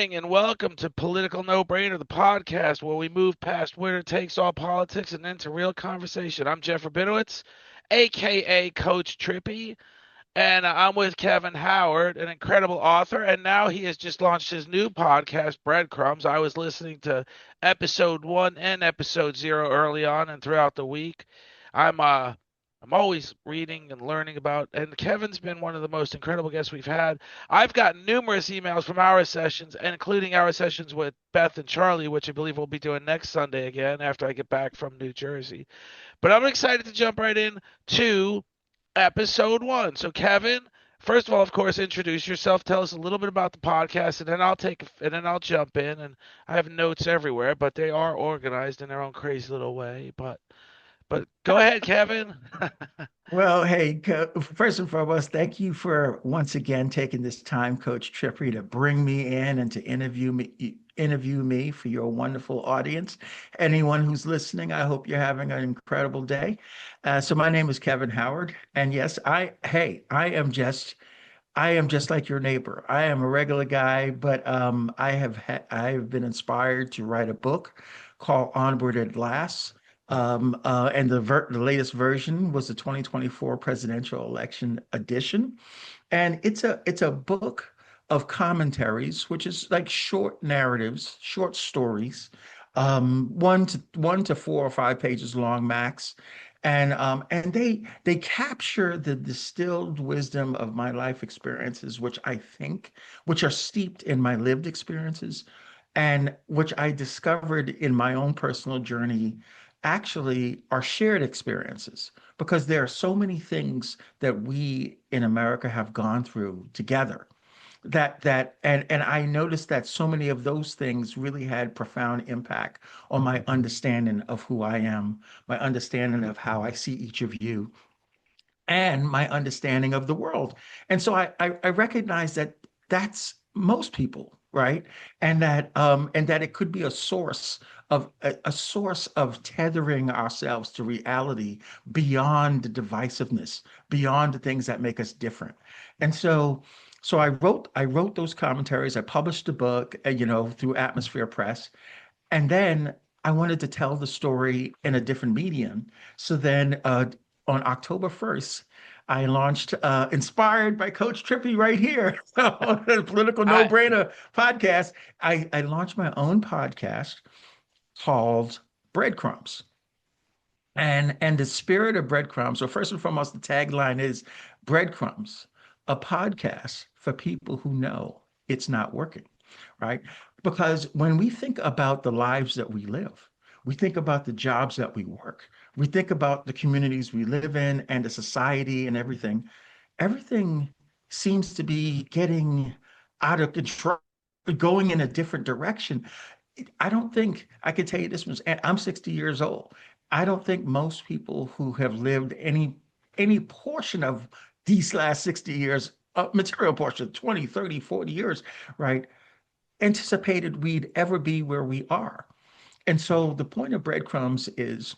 morning and welcome to Political No Brainer, the podcast where we move past winner takes all politics and into real conversation. I'm Jeff Rabinowitz, aka Coach Trippy, and I'm with Kevin Howard, an incredible author, and now he has just launched his new podcast, Breadcrumbs. I was listening to episode 1 and episode 0 early on and throughout the week. I'm uh I'm always reading and learning about, and Kevin's been one of the most incredible guests we've had. I've gotten numerous emails from our sessions, and including our sessions with Beth and Charlie, which I believe we'll be doing next Sunday again after I get back from New Jersey. But I'm excited to jump right in to episode 1. So, Kevin, first of all, of course, introduce yourself. Tell us a little bit about the podcast, and then I'll jump in. And I have notes everywhere, but they are organized in their own crazy little way. But go ahead, Kevin. Well, hey, first and foremost, thank you for once again taking this time, Coach Trippery, to bring me in and to interview me for your wonderful audience. Anyone who's listening, I hope you're having an incredible day. So my name is Kevin Howard, and yes, I am just like your neighbor. I am a regular guy, but I have been inspired to write a book called Onward at Last. And the latest version was the 2024 presidential election edition, and it's a book of commentaries, which is like short narratives, short stories, one to 4 or 5 pages long max, and they capture the distilled wisdom of my life experiences, which are steeped in my lived experiences, and which I discovered in my own personal journey actually are shared experiences because there are so many things that we in America have gone through together and I noticed that so many of those things really had profound impact on my understanding of who I am, my understanding of how I see each of you, and my understanding of the world. And so I recognize that that's most people, right? And that it could be a source of tethering ourselves to reality beyond the divisiveness, beyond the things that make us different. And so I wrote those commentaries. I published the book, through Atmosphere Press, and then I wanted to tell the story in a different medium. So then on October 1st, I launched, inspired by Coach Trippy right here on the Political No I Brainer podcast. I launched my own podcast called Breadcrumbs. And the spirit of breadcrumbs, so first and foremost, the tagline is breadcrumbs, a podcast for people who know it's not working, right? Because when we think about the lives that we live, we think about the jobs that we work, we think about the communities we live in and the society and everything seems to be getting out of control, going in a different direction. I don't think I could tell you this was, and I'm 60 years old. I don't think most people who have lived any portion of these last 60 years, material portion, 20, 30, 40 years, right, anticipated we'd ever be where we are. And so the point of breadcrumbs is,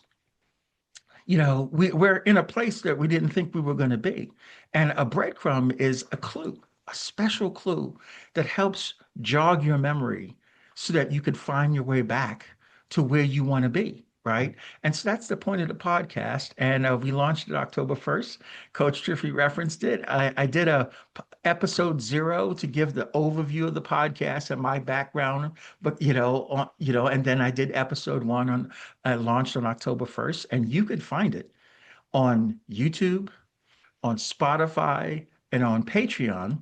we're in a place that we didn't think we were going to be. And a breadcrumb is a clue, a special clue that helps jog your memory so that you could find your way back to where you want to be. Right. And so that's the point of the podcast. And we launched it October 1st. Coach Jiffy referenced it. I did a episode 0 to give the overview of the podcast and my background, but and then I did episode 1 on launched on October 1st, and you could find it on YouTube, on Spotify, and on Patreon.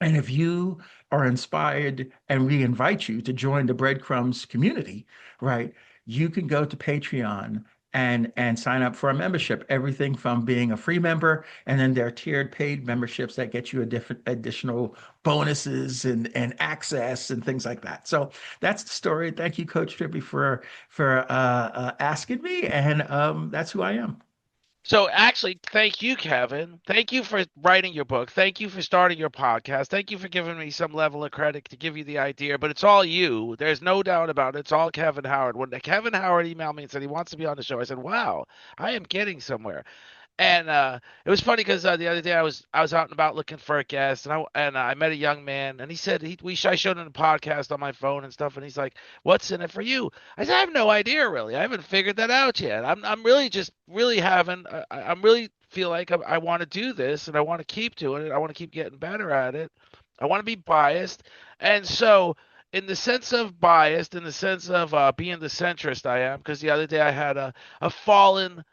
And if you are inspired, and we invite you to join the Breadcrumbs community, right? You can go to Patreon and sign up for a membership. Everything from being a free member, and then there are tiered paid memberships that get you a different additional bonuses and access and things like that. So that's the story. Thank you, Coach Trippy, for asking me, and that's who I am. So actually, thank you, Kevin. Thank you for writing your book. Thank you for starting your podcast. Thank you for giving me some level of credit to give you the idea. But it's all you. There's no doubt about it. It's all Kevin Howard. When Kevin Howard emailed me and said he wants to be on the show, I said, "Wow, I am getting somewhere." And it was funny because the other day I was out and about looking for a guest, and I met a young man, and he said I showed him the podcast on my phone and stuff, and he's like, "What's in it for you?" I said, "I have no idea really. I haven't figured that out yet. I'm really just really having I'm really feel like I want to do this, and I want to keep doing it. I want to keep getting better at it. I want to be biased, and so." In the sense of biased, in the sense of being the centrist I am, because the other day I had a fallen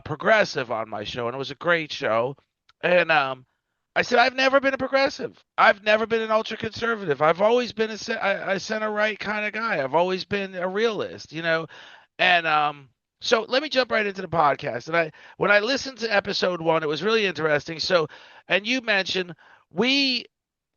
progressive on my show, and it was a great show. And I said I've never been a progressive. I've never been an ultra conservative. I've always been a center right kind of guy. I've always been a realist, you know. And so let me jump right into the podcast. And I when I listened to episode one, it was really interesting. So, and you mentioned we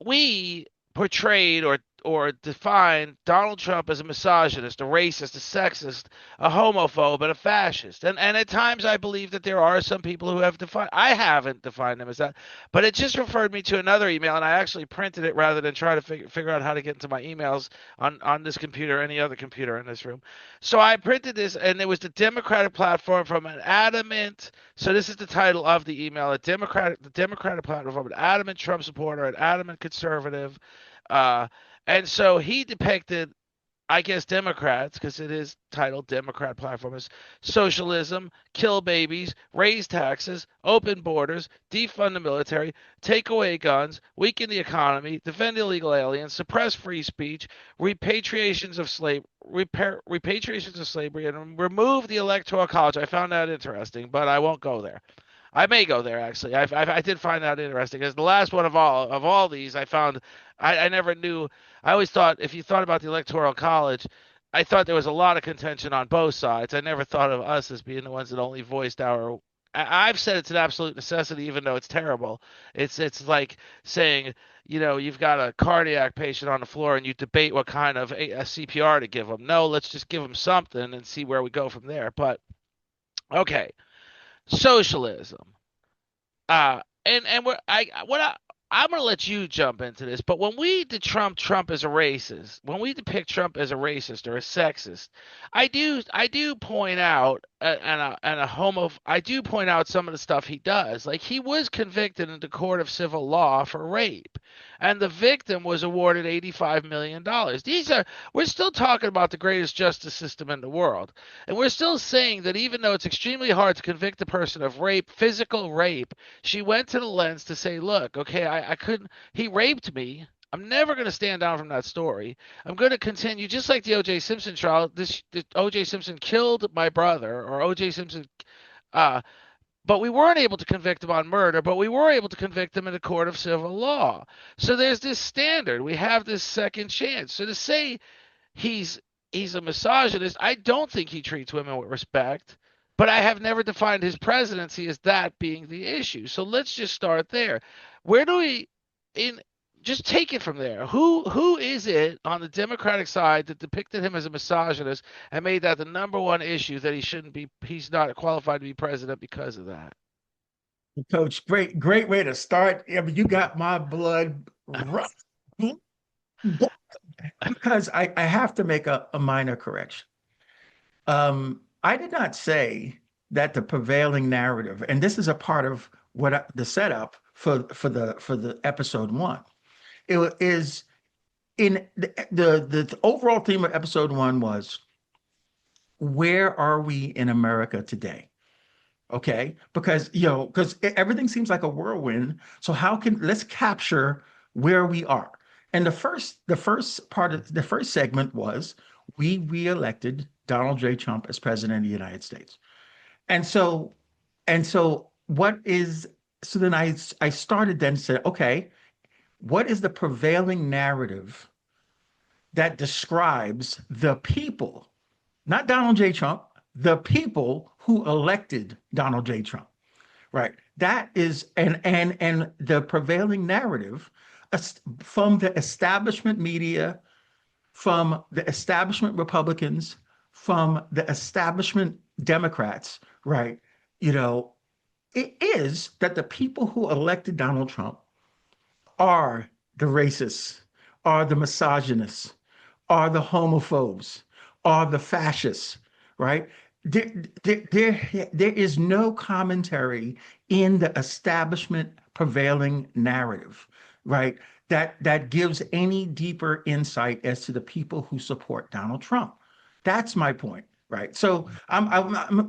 we portrayed or defined Donald Trump as a misogynist, a racist, a sexist, a homophobe, and a fascist. And at times I believe that there are some people who have defined. I haven't defined him as that, but it just referred me to another email, and I actually printed it rather than try to figure out how to get into my emails on this computer or any other computer in this room. So I printed this, and it was the Democratic platform from an adamant. So this is the title of the email: the Democratic platform from an adamant Trump supporter, an adamant conservative. Uh, and so he depicted, I guess, Democrats, because it is titled Democrat Platform, as socialism, kill babies, raise taxes, open borders, defund the military, take away guns, weaken the economy, defend illegal aliens, suppress free speech, repatriations of slavery, and remove the electoral college. I found that interesting, but I won't go there. I may go there actually. I did find that interesting because the last one of all these I found I never knew. I always thought if you thought about the electoral college, I thought there was a lot of contention on both sides. I never thought of us as being the ones that only voiced our. I've said it's an absolute necessity, even though it's terrible. It's like saying, you've got a cardiac patient on the floor and you debate what kind of a CPR to give them. No, let's just give them something and see where we go from there. But okay, socialism. And we're I what I'm gonna let you jump into this, but when we Trump as a racist, when we depict Trump as a racist or a sexist, I do point out I do point out some of the stuff he does. Like he was convicted in the court of civil law for rape, and the victim was awarded $85 million. We're still talking about the greatest justice system in the world. And we're still saying that even though it's extremely hard to convict a person of rape, physical rape, she went to the lens to say, look, okay, I couldn't, he raped me. I'm never going to stand down from that story. I'm going to continue, just like the O.J. Simpson trial. This O.J. Simpson killed my brother, or O.J. Simpson, uh, but we weren't able to convict him on murder, but we were able to convict him in a court of civil law. So there's this standard. We have this second chance. So to say he's he's a misogynist. I don't think he treats women with respect, but I have never defined his presidency as that being the issue. So let's just start there. Where do we in just take it from there? Who is it on the Democratic side that depicted him as a misogynist and made that the number one issue that he's not qualified to be president because of that? Coach, great way to start. I mean, you got my blood running because I have to make a minor correction. I did not say that the prevailing narrative, and this is a part of the setup for the episode one. Is in the overall theme of episode one was, where are we in America today? Okay, because everything seems like a whirlwind. So let's capture where we are. And the first segment was, we reelected Donald J. Trump as president of the United States. And so and so what is so then I started then said, okay, what is the prevailing narrative that describes the people, not Donald J. Trump, the people who elected Donald J. Trump? Right. That is, and the prevailing narrative from the establishment media, from the establishment Republicans, from the establishment Democrats, right? You know, it is that the people who elected Donald Trump are the racists, are the misogynists, are the homophobes, are the fascists, right? there is no commentary in the establishment prevailing narrative, right? That gives any deeper insight as to the people who support Donald Trump. That's my point, right? So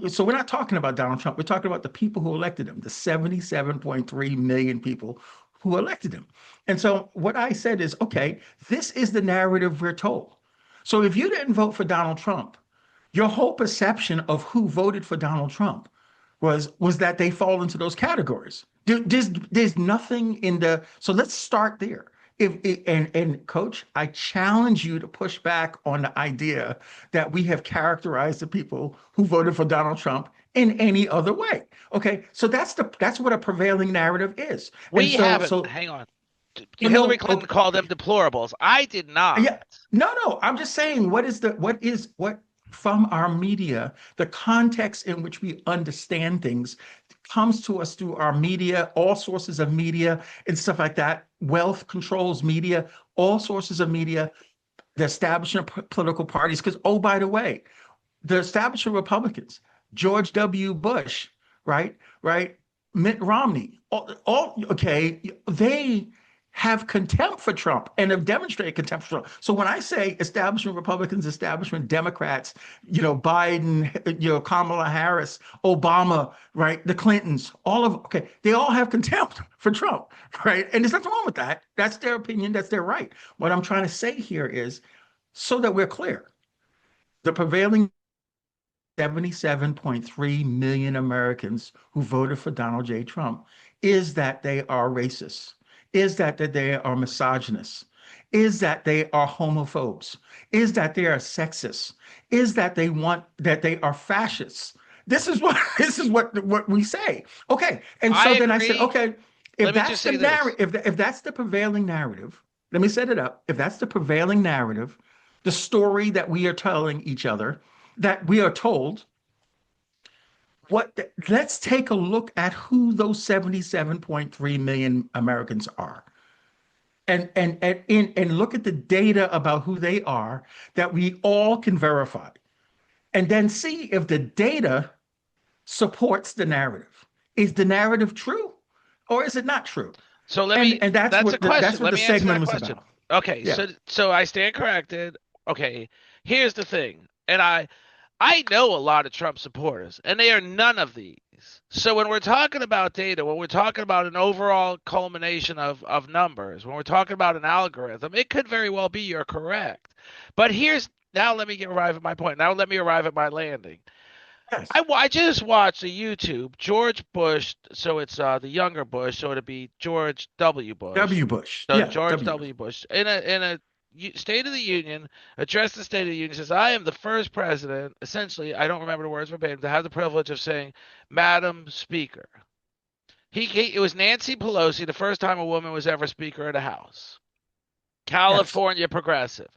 so we're not talking about Donald Trump. We're talking about the people who elected him, the 77.3 million people who elected him. And so what I said is, okay, this is the narrative we're told. So if you didn't vote for Donald Trump, your whole perception of who voted for Donald Trump was that they fall into those categories. There's nothing in the so let's start there. And coach, I challenge you to push back on the idea that we have characterized the people who voted for Donald Trump in any other way. Okay, so that's what a prevailing narrative is. And We so haven't. so Hang on. Hillary no, Clinton called them okay, deplorables. I did not. yeah, no. I'm just saying, what from our media, the context in which we understand things comes to us through our media, all sources of media and stuff like that. Wealth controls media, all sources of media, the establishment of political parties. Because, oh, by the way, the establishment Republicans, George W. Bush, right, right, Mitt Romney, okay, they have contempt for Trump and have demonstrated contempt for Trump. So when I say establishment Republicans, establishment Democrats, Biden, Kamala Harris, Obama, right, the Clintons, okay, they all have contempt for Trump, right? And there's nothing wrong with that. That's their opinion. That's their right. What I'm trying to say here is so that we're clear, the prevailing 77.3 million Americans who voted for Donald J. Trump is that they are racist, is that they are misogynists, is that they are homophobes, is that they are sexist, is that they are fascists. This is what we say. Okay, and I so then I said, agree. okay, if Let me that's just the say this. narrative, if that's the prevailing narrative, let me set it up. If that's the prevailing narrative, the story that we are telling each other, that we are told, let's take a look at who those 77.3 million Americans are. And look at the data about who they are that we all can verify. And then see if the data supports the narrative. Is the narrative true or is it not true? So And that's that's a what question. that's what Let the me answer segment that was question. about. Okay, Yeah. so I stand corrected. Okay, here's the thing. And I know a lot of Trump supporters, and they are none of these. So when we're talking about data, when we're talking about an overall culmination of numbers, when we're talking about an algorithm, it could very well be you're correct. But here's now let me arrive at my point. Now let me arrive at my landing. Yes. I just watched a YouTube George Bush, so it's the younger Bush, so it'd be George W. Bush, W. Bush. so Yeah. George W. W. Bush in a State of the Union address the State of the Union says I am the first president, essentially I don't remember the words verbatim, to have the privilege of saying Madam Speaker. It was Nancy Pelosi, the first time a woman was ever Speaker of the House. Yes. California progressive.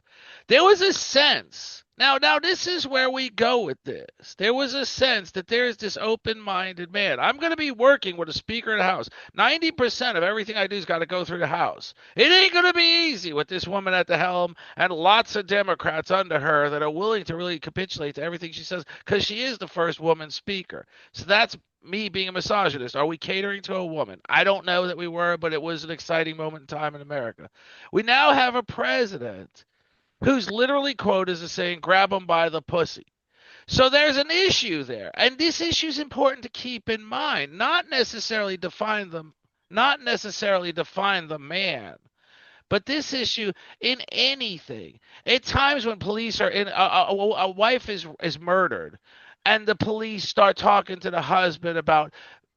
There was a sense. Now this is where we go with this. There was a sense that there's this open-minded man. I'm going to be working with a Speaker of the House. 90% of everything I do's got to go through the House. It ain't going to be easy with this woman at the helm and lots of Democrats under her that are willing to really capitulate to everything she says because she is the first woman speaker. So that's me being a misogynist. Are we catering to a woman? I don't know that we were, but it was an exciting moment in time in America. We now have a president who's literally quoted as saying, grab him by the pussy. So there's an issue there. And this issue is important to keep in mind, not necessarily define the man, but this issue in anything. At times when police are in a wife is murdered and the police start talking to the husband about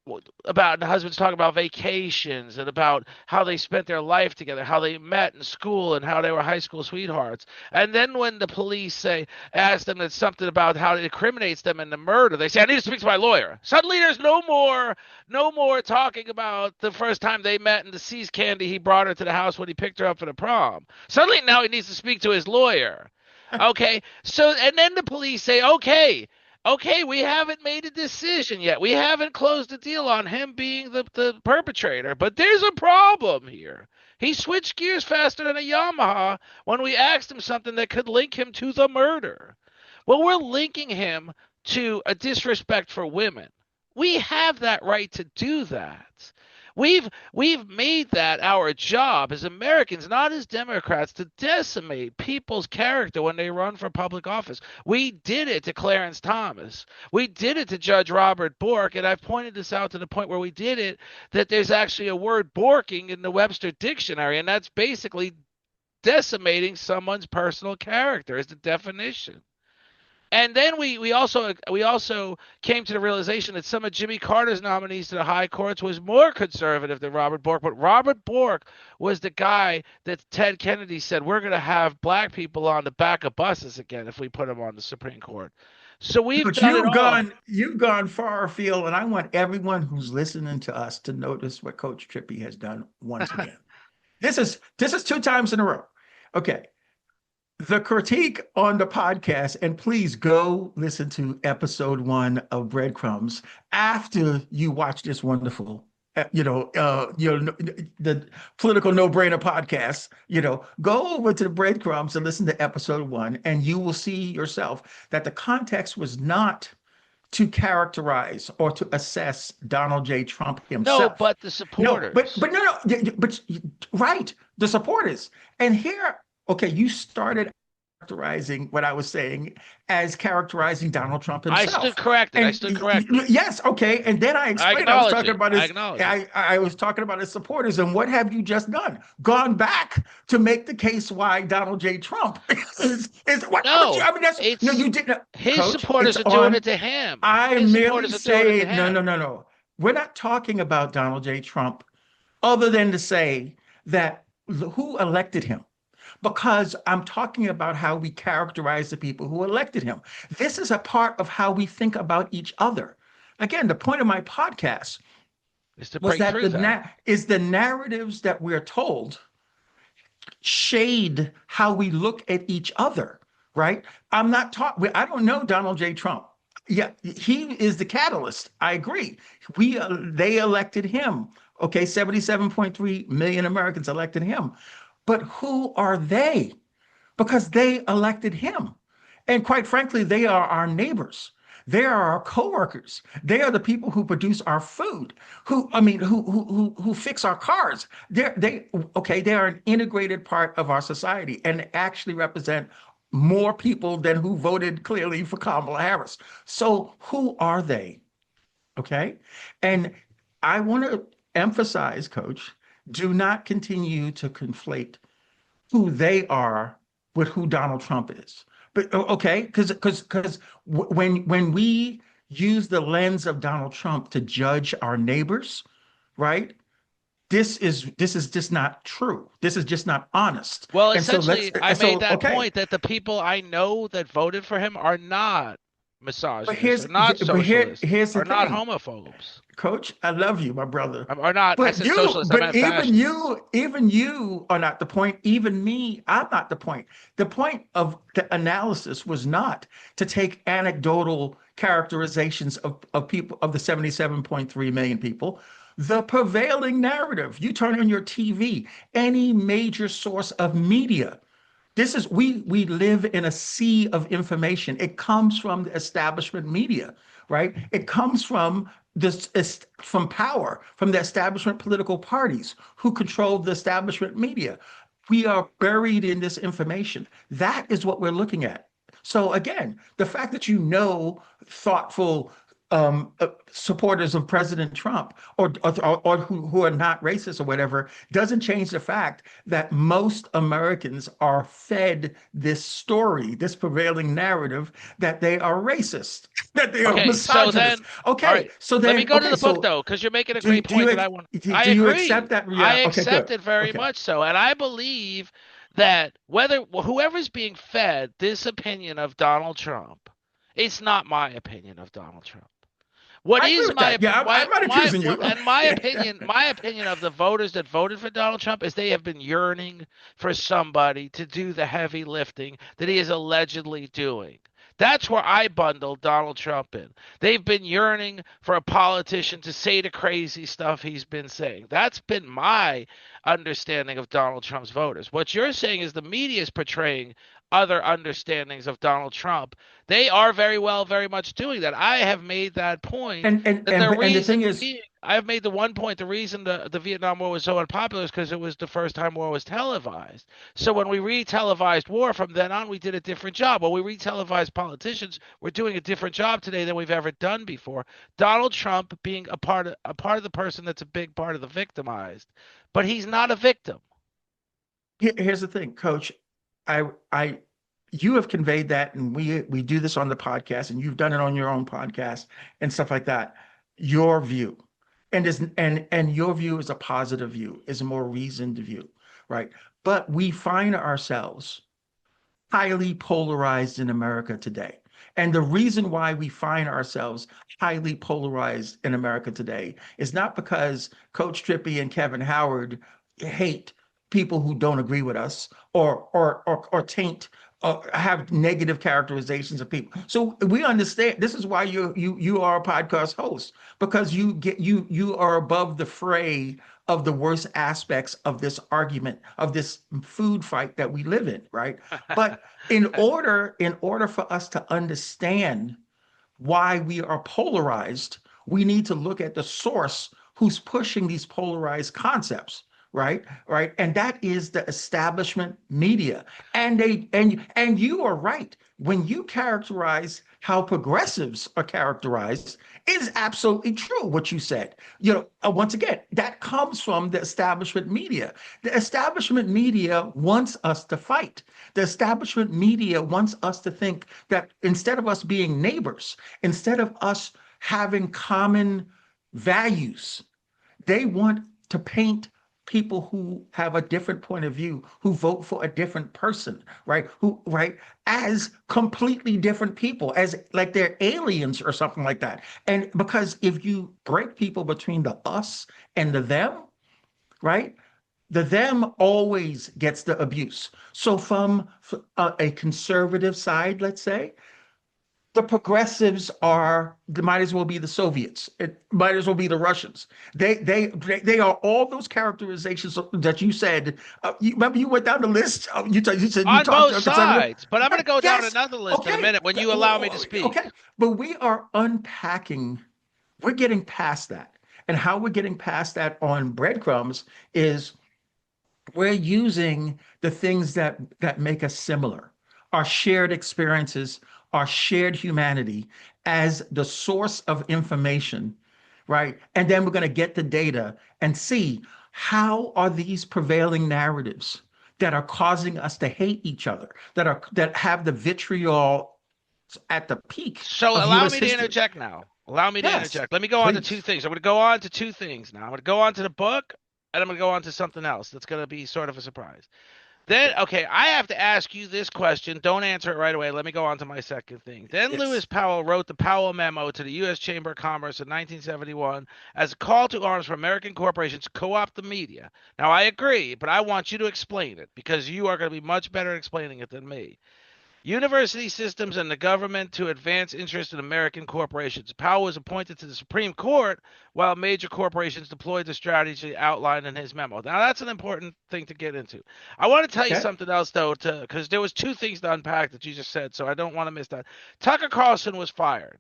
the husbands talking about vacations and about how they spent their life together, how they met in school and how they were high school sweethearts. And then when the police ask them something about how it incriminates them in the murder, they say, I need to speak to my lawyer. Suddenly there's no more talking about the first time they met and the seized candy he brought her to the house when he picked her up for the prom. Suddenly now he needs to speak to his lawyer. Okay. So, and then the police say, okay, we haven't made a decision yet. We haven't closed the deal on him being the perpetrator, but there's a problem here. He switched gears faster than a Yamaha when we asked him something that could link him to the murder. Well, we're linking him to a disrespect for women. We have that right to do that. We've made that our job as Americans, not as Democrats, to decimate people's character when they run for public office. We did it to Clarence Thomas. We did it to Judge Robert Bork, and I've pointed this out to the point where we did it that there's actually a word borking in the Webster dictionary, and that's basically decimating someone's personal character is the definition. And then we also came to the realization that some of Jimmy Carter's nominees to the high courts was more conservative than Robert Bork. But Robert Bork was the guy that Ted Kennedy said we're going to have black people on the back of buses again if we put them on the Supreme Court. So we've But done it all. you've gone far afield, and I want everyone who's listening to us to notice what Coach Trippy has done once again. This is two times in a row. Okay. The critique on the podcast, and please go listen to episode 1 of Breadcrumbs after you watch this wonderful, the political no-brainer podcast. Go over to the Breadcrumbs and listen to episode 1, and you will see yourself that the context was not to characterize or to assess Donald J. Trump No, himself. but the No, supporters. but right, the supporters. And here, okay, you started characterizing what I was saying as characterizing Donald Trump I stood himself. corrected. I And stood corrected. yes, okay. And then I I explained I was acknowledge talking it. about I his acknowledge it. I was talking about his supporters. And what have you just done? Gone back to make the case why Donald J. Trump is what No, I mean, that's no, it's you didn't, his coach. It's supporters are doing on. it to him. I'm His merely supporters are doing it to saying, no, no, him. no, no. We're not talking about Donald J. Trump other than to say that who elected him, because I'm talking about how we characterize the people who elected him. This is a part of how we think about each other. Again, the point of my podcast Is to was break that through that. the narratives that we're told shade how we look at each other, right? I'm not talking, I don't know Donald J. Trump. Yeah, he is the catalyst. I agree. They elected him. Okay, 77.3 million Americans elected him. But who are they? Because they elected him. And quite frankly, they are our neighbors. They are our coworkers. They are the people who produce our food, who fix our cars. They are an integrated part of our society and actually represent more people than who voted clearly for Kamala Harris. So who are they? Okay. And I want to emphasize, Coach, do not continue to conflate who they are with who Donald Trump is. But okay, because when we use the lens of Donald Trump to judge our neighbors, right? This is just not true. This is just not honest. Well, And so let's essentially, I made that okay. point that the people I know that voted for him are not But misogynists, here's are not but socialists, here's the are not thing. homophobes, Coach, I love you, my brother. are not. I said socialists. I But meant fascists. even you are not the point. Even me, I'm not the point. The point of the analysis was not to take anecdotal characterizations of people, of the 77.3 million people. The prevailing narrative, you turn on your TV, any major source of media, we live in a sea of information. It comes from the establishment media, right? It comes from from power, from the establishment political parties who control the establishment media. We are buried in this information. That is what we're looking at. So again, the fact that thoughtful supporters of President Trump, or who are not racist or whatever, doesn't change the fact that most Americans are fed this story, this prevailing narrative that they are racist, that they are Okay, so misogynist. then, all Okay, right, so let me then, go to okay, the book so though, because you're making a do great do you point that I want. I do you accept agree. that? I Yeah. Okay. accept Good. it very Okay. much so, and I believe that whether whoever's being fed this opinion of Donald Trump, it's not my opinion of Donald Trump. What I agree is with that. Yeah, I'm not accusing you. my opinion of the voters that voted for Donald Trump is they have been yearning for somebody to do the heavy lifting that he is allegedly doing. That's where I bundle Donald Trump in. They've been yearning for a politician to say the crazy stuff he's been saying. That's been my understanding of Donald Trump's voters. What you're saying is the media is portraying other understandings of Donald Trump, they are very well, very much doing that. I have made that point that the And the reason thing is, being, I've made the one point, the reason the Vietnam War was so unpopular is because it was the first time war was televised. So when we re-televised war from then on, we did a different job. When we re-televised politicians, we're doing a different job today than we've ever done before. Donald Trump being a part of the person that's a big part of the victimized, but he's not a victim. here's the thing, Coach. I you have conveyed that, and we do this on the podcast, and you've done it on your own podcast and stuff like that. Your view, and your view is a positive view, is a more reasoned view, right? But we find ourselves highly polarized in America today. And the reason why we find ourselves highly polarized in America today is not because Coach Trippy and Kevin Howard hate people who don't agree with us or taint have negative characterizations of people. So we understand this is why you are a podcast host, because you are above the fray of the worst aspects of this argument, of this food fight that we live in, right? But in order for us to understand why we are polarized, we need to look at the source who's pushing these polarized concepts, right? Right. And that is the establishment media. And you are right. When you characterize how progressives are characterized, it is absolutely true what you said. Once again, that comes from the establishment media. The establishment media wants us to fight. The establishment media wants us to think that instead of us being neighbors, instead of us having common values, they want to paint people who have a different point of view, who vote for a different person, right? Right, as completely different people, as like they're aliens or something like that. And because if you break people between the us and the them, right? The them always gets the abuse. So from a conservative side, let's say, the progressives they might as well be the Soviets. It might as well be the Russians. They are all those characterizations that you said. Remember, you went down the list. You said you On talked to both a conservative. sides. But I'm going to Right? go down Yes. another list in a Okay. minute when you allow me to Okay. speak. But we are unpacking. We're getting past that, and how we're getting past that on breadcrumbs is we're using the things that make us similar, our shared experiences, our shared humanity as the source of information, right? And then we're going to get the data and see how are these prevailing narratives that are causing us to hate each other, that have the vitriol at the peak So of allow US me to history. interject now. Allow me to Yes, interject. Let me go on to two please. things. I'm going to go on to two things now. I'm going to go on to the book, and I'm going to go on to something else that's going to be sort of a surprise. Then, Okay. okay, I have to ask you this question. Don't answer it right away. Let me go on to my second thing. Then Lewis Yes. Powell wrote the Powell Memo to the U.S. Chamber of Commerce in 1971 as a call to arms for American corporations to co-opt the media. Now, I agree, but I want you to explain it because you are going to be much better at explaining it than me. University systems and the government to advance interest in American corporations. Powell was appointed to the Supreme Court while major corporations deployed the strategy outlined in his memo. Now that's an important thing to get into. I want to tell you Okay. something else though, because there was two things to unpack that you just said, so I don't want to miss that. Tucker Carlson was fired,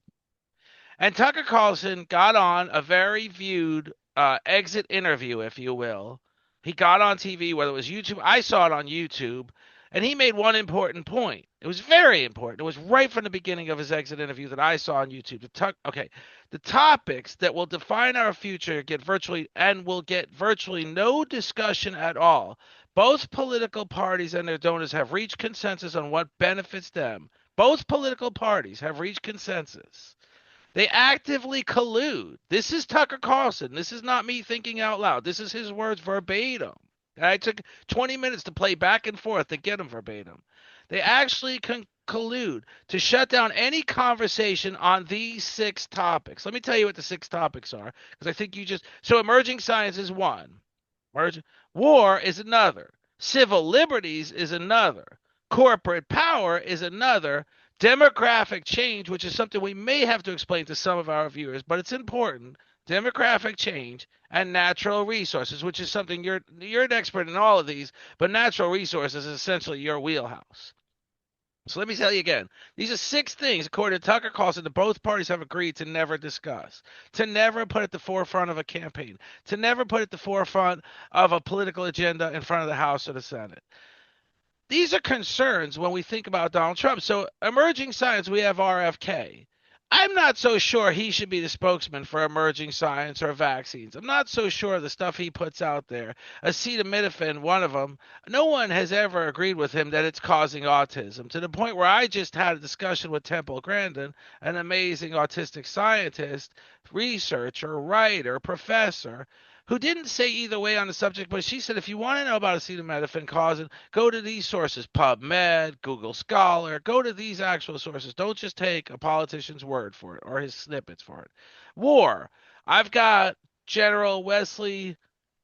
and Tucker Carlson got on a very viewed exit interview, if you will. He got on TV, whether it was YouTube. I saw it on YouTube, and he made one important point. It was very important. It was right from the beginning of his exit interview that I saw on YouTube. The topics that will define our future will get virtually no discussion at all. Both political parties and their donors have reached consensus on what benefits them. Both political parties have reached consensus. They actively collude. This is Tucker Carlson. This is not me thinking out loud. This is his words verbatim. I took 20 minutes to play back and forth to get them verbatim. They actually collude to shut down any conversation on these six topics. Let me tell you what the six topics are, because I think you just. So, emerging science is one, war is another, civil liberties is another, corporate power is another, demographic change, which is something we may have to explain to some of our viewers, but it's important. Demographic change and natural resources, which is something you're an expert in all of these, but natural resources is essentially your wheelhouse. So let me tell you again. These are 6 things, according to Tucker Carlson, that both parties have agreed to never discuss, to never put at the forefront of a campaign, to never put at the forefront of a political agenda in front of the House or the Senate. These are concerns when we think about Donald Trump. So, emerging science, we have RFK. I'm not so sure he should be the spokesman for emerging science or vaccines. I'm not so sure the stuff he puts out there. Acetaminophen, one of them, no one has ever agreed with him that it's causing autism, to the point where I just had a discussion with Temple Grandin, an amazing autistic scientist, researcher, writer, professor, who didn't say either way on the subject, but she said if you want to know about acetaminophen causing, go to these sources: PubMed, Google Scholar. Go to these actual sources. Don't just take a politician's word for it or his snippets for it. War. I've got General Wesley.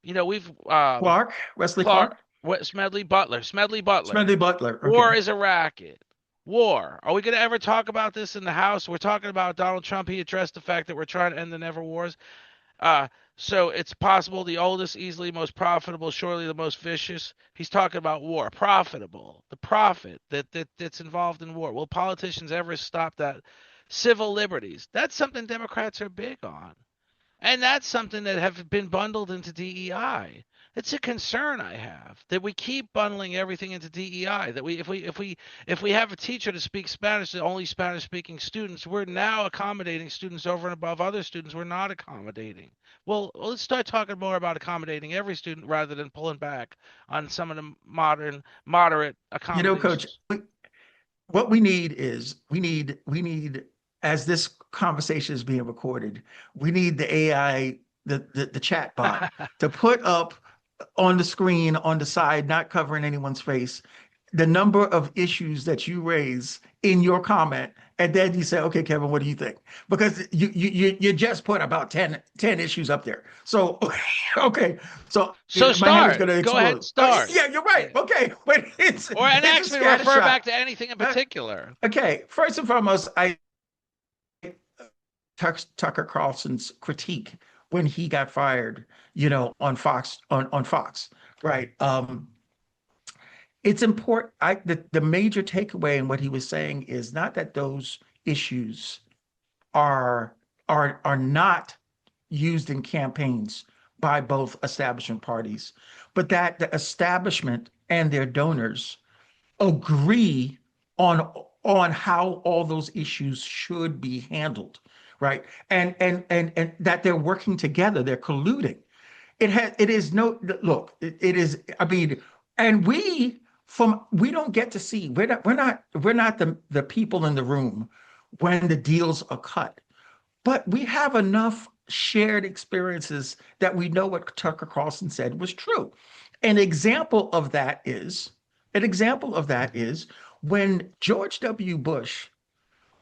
We've Clark, Wesley Clark, Clark, Smedley Butler. Smedley Butler. Smedley Butler. War Okay. is a racket. War. Are we going to ever talk about this in the House? We're talking about Donald Trump. He addressed the fact that we're trying to end the never wars. Uh, so it's possible the oldest, easily most profitable, surely the most vicious. He's talking about war, profitable, the profit that's involved in war. Will politicians ever stop that? Civil liberties. That's something Democrats are big on. And that's something that have been bundled into DEI. It's a concern I have that we keep bundling everything into DEI. That if we have a teacher to speak Spanish to only Spanish speaking students, we're now accommodating students over and above other students we're not accommodating. Well, let's start talking more about accommodating every student rather than pulling back on some of the moderate Coach, accommodations. what we need is as this conversation is being recorded, we need the AI, the chat bot to put up on the screen on the side, not covering anyone's face, the number of issues that you raise in your comment, and then you say, okay, Kevin, what do you think? Because you just put about 10 issues up there. So okay, so So my hand is start. going to Go ahead and explode. Oh, start. yeah, you're right. Yeah. Okay, but it's And it's a actually scatter refer back shot. to anything in Uh, particular. okay, first and foremost, I Tucker Carlson's critique when he got fired, on Fox, right? It's important. The major takeaway in what he was saying is not that those issues are are not used in campaigns by both establishment parties, but that the establishment and their donors agree on how all those issues should be handled, right? And that they're working together, they're colluding. It is no look, it is, I mean, and we don't get to see, we're not the people in the room when the deals are cut, but we have enough shared experiences that we know what Tucker Carlson said was true. An example of that is an example of that is when George W. Bush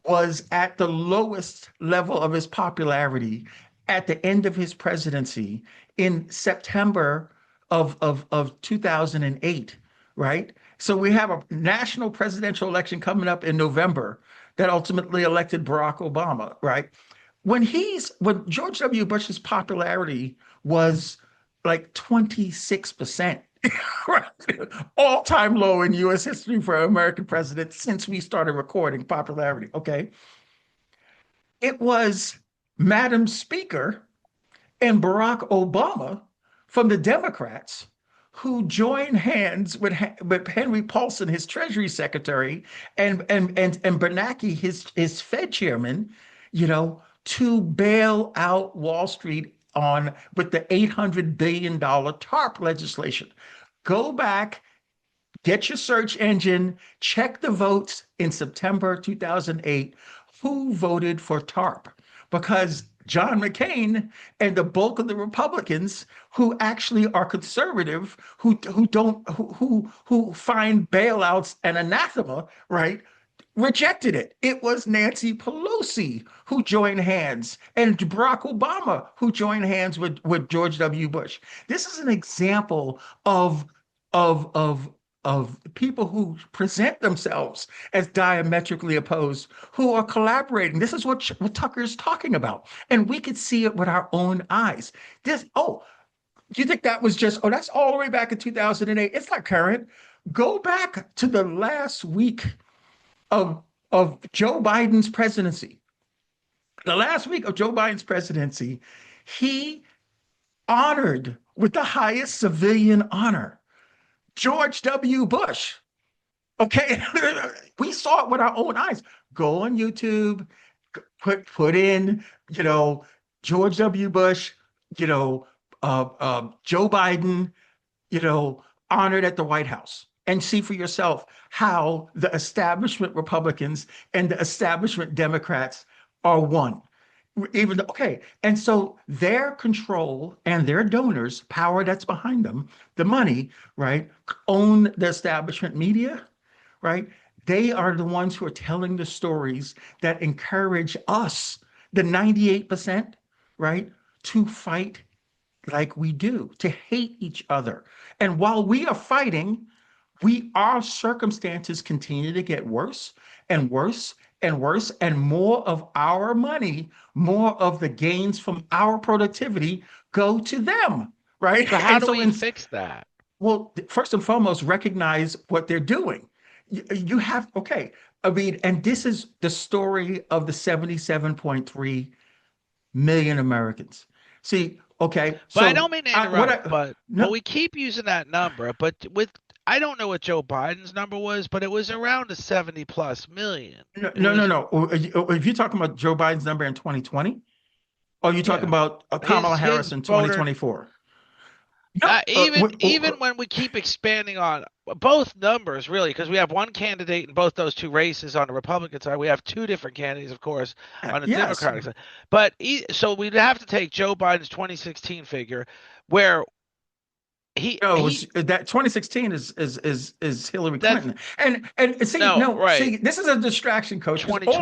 was at the lowest level of his popularity at the end of his presidency in September of 2008, right? So we have a national presidential election coming up in November that ultimately elected Barack Obama, right? When George W. Bush's popularity was like 26%, right? All-time low in US history for an American president since we started recording popularity. Okay. It was Madam Speaker and Barack Obama from the Democrats who joined hands with Henry Paulson, his Treasury Secretary, and Bernanke, his Fed chairman, to bail out Wall Street on with the $800 billion TARP legislation. Go back, get your search engine, check the votes in September 2008. Who voted for TARP? Because John McCain and the bulk of the Republicans who actually are conservative, who find bailouts an anathema, right? Rejected it. It was Nancy Pelosi who joined hands and Barack Obama who joined hands with George W. Bush. This is an example of of of people who present themselves as diametrically opposed, who are collaborating. This is what Tucker's talking about. And we could see it with our own eyes. Do you think that was just, oh, that's all the way back in 2008? It's not current. Go back to the last week of Joe Biden's presidency, the last week of Joe Biden's presidency, he honored with the highest civilian honor George W. Bush. Okay, we saw it with our own eyes. Go on YouTube, put in, you know, George W. Bush, you know, Joe Biden, you know, honored at the White House, and see for yourself how the establishment Republicans and the establishment Democrats are one. Even though, okay, and so their control and their donors, power that's behind them, the money, right, own the establishment media, right? They are the ones who are telling the stories that encourage us, the 98%, right, to fight like we do, to hate each other. And while we are fighting, our circumstances continue to get worse and worse and worse, and more of our money, more of the gains from our productivity go to them, right? So how And do so we in fix that? well, first and foremost, recognize what they're doing. You have, okay, I mean, and this is the story of the 77.3 million Americans. See, okay, But I so don't mean to what interrupt, I, but no, we keep using that number, but with I don't know what Joe Biden's number was, but it was around a 70 plus million. no, It no, no, was no. If you're talking about Joe Biden's number in 2020, or you talking yeah. about Kamala His Harris in voter 2024? No, even when we keep expanding on both numbers, really, because we have one candidate in both those two races on the Republican side. We have two different candidates, of course, on the yes. Democratic side. But so we'd have to take Joe Biden's 2016 figure, where No, he that 2016 is Hillary that's Clinton. And see, no no, right see, this is a distraction, coach, because 2020.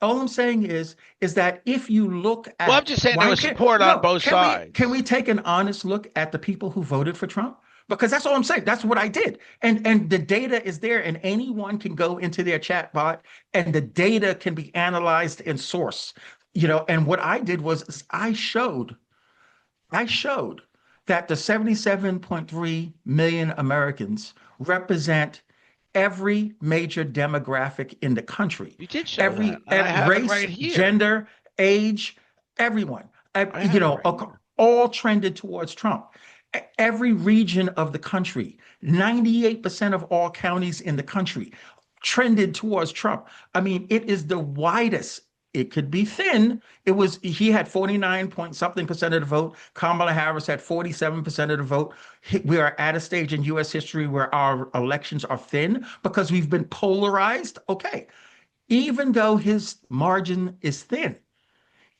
all I'm saying is that if you look Well, I'm at just saying there why was can't support on no, both can we sides. take an honest look at the people who voted for Trump? Because that's all I'm saying. That's what I did. And the data is there, and anyone can go into their chat bot, and the data can be analyzed and sourced. You know, and what I did was I showed that the 77.3 million Americans represent every major demographic in the country, You did show that, every and I have it race, right here. gender, age, everyone, I have it right here. all trended towards Trump. Every region of the country, 98% of all counties in the country trended towards Trump. I mean, it is the widest. It could be thin. He had 49 point something percent of the vote. Kamala Harris had 47% of the vote. We are at a stage in US history where our elections are thin because we've been polarized. Okay. Even though his margin is thin,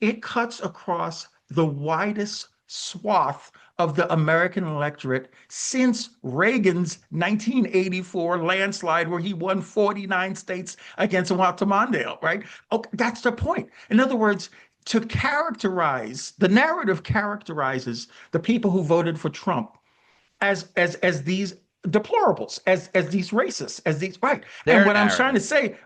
it cuts across the widest swath of the American electorate since Reagan's 1984 landslide, where he won 49 states against Walter Mondale, right? Okay, that's the point. In other words, to characterize the narrative characterizes the people who voted for Trump as these deplorables, as these racists, as these right. And Their what I'm trying to narrative. say,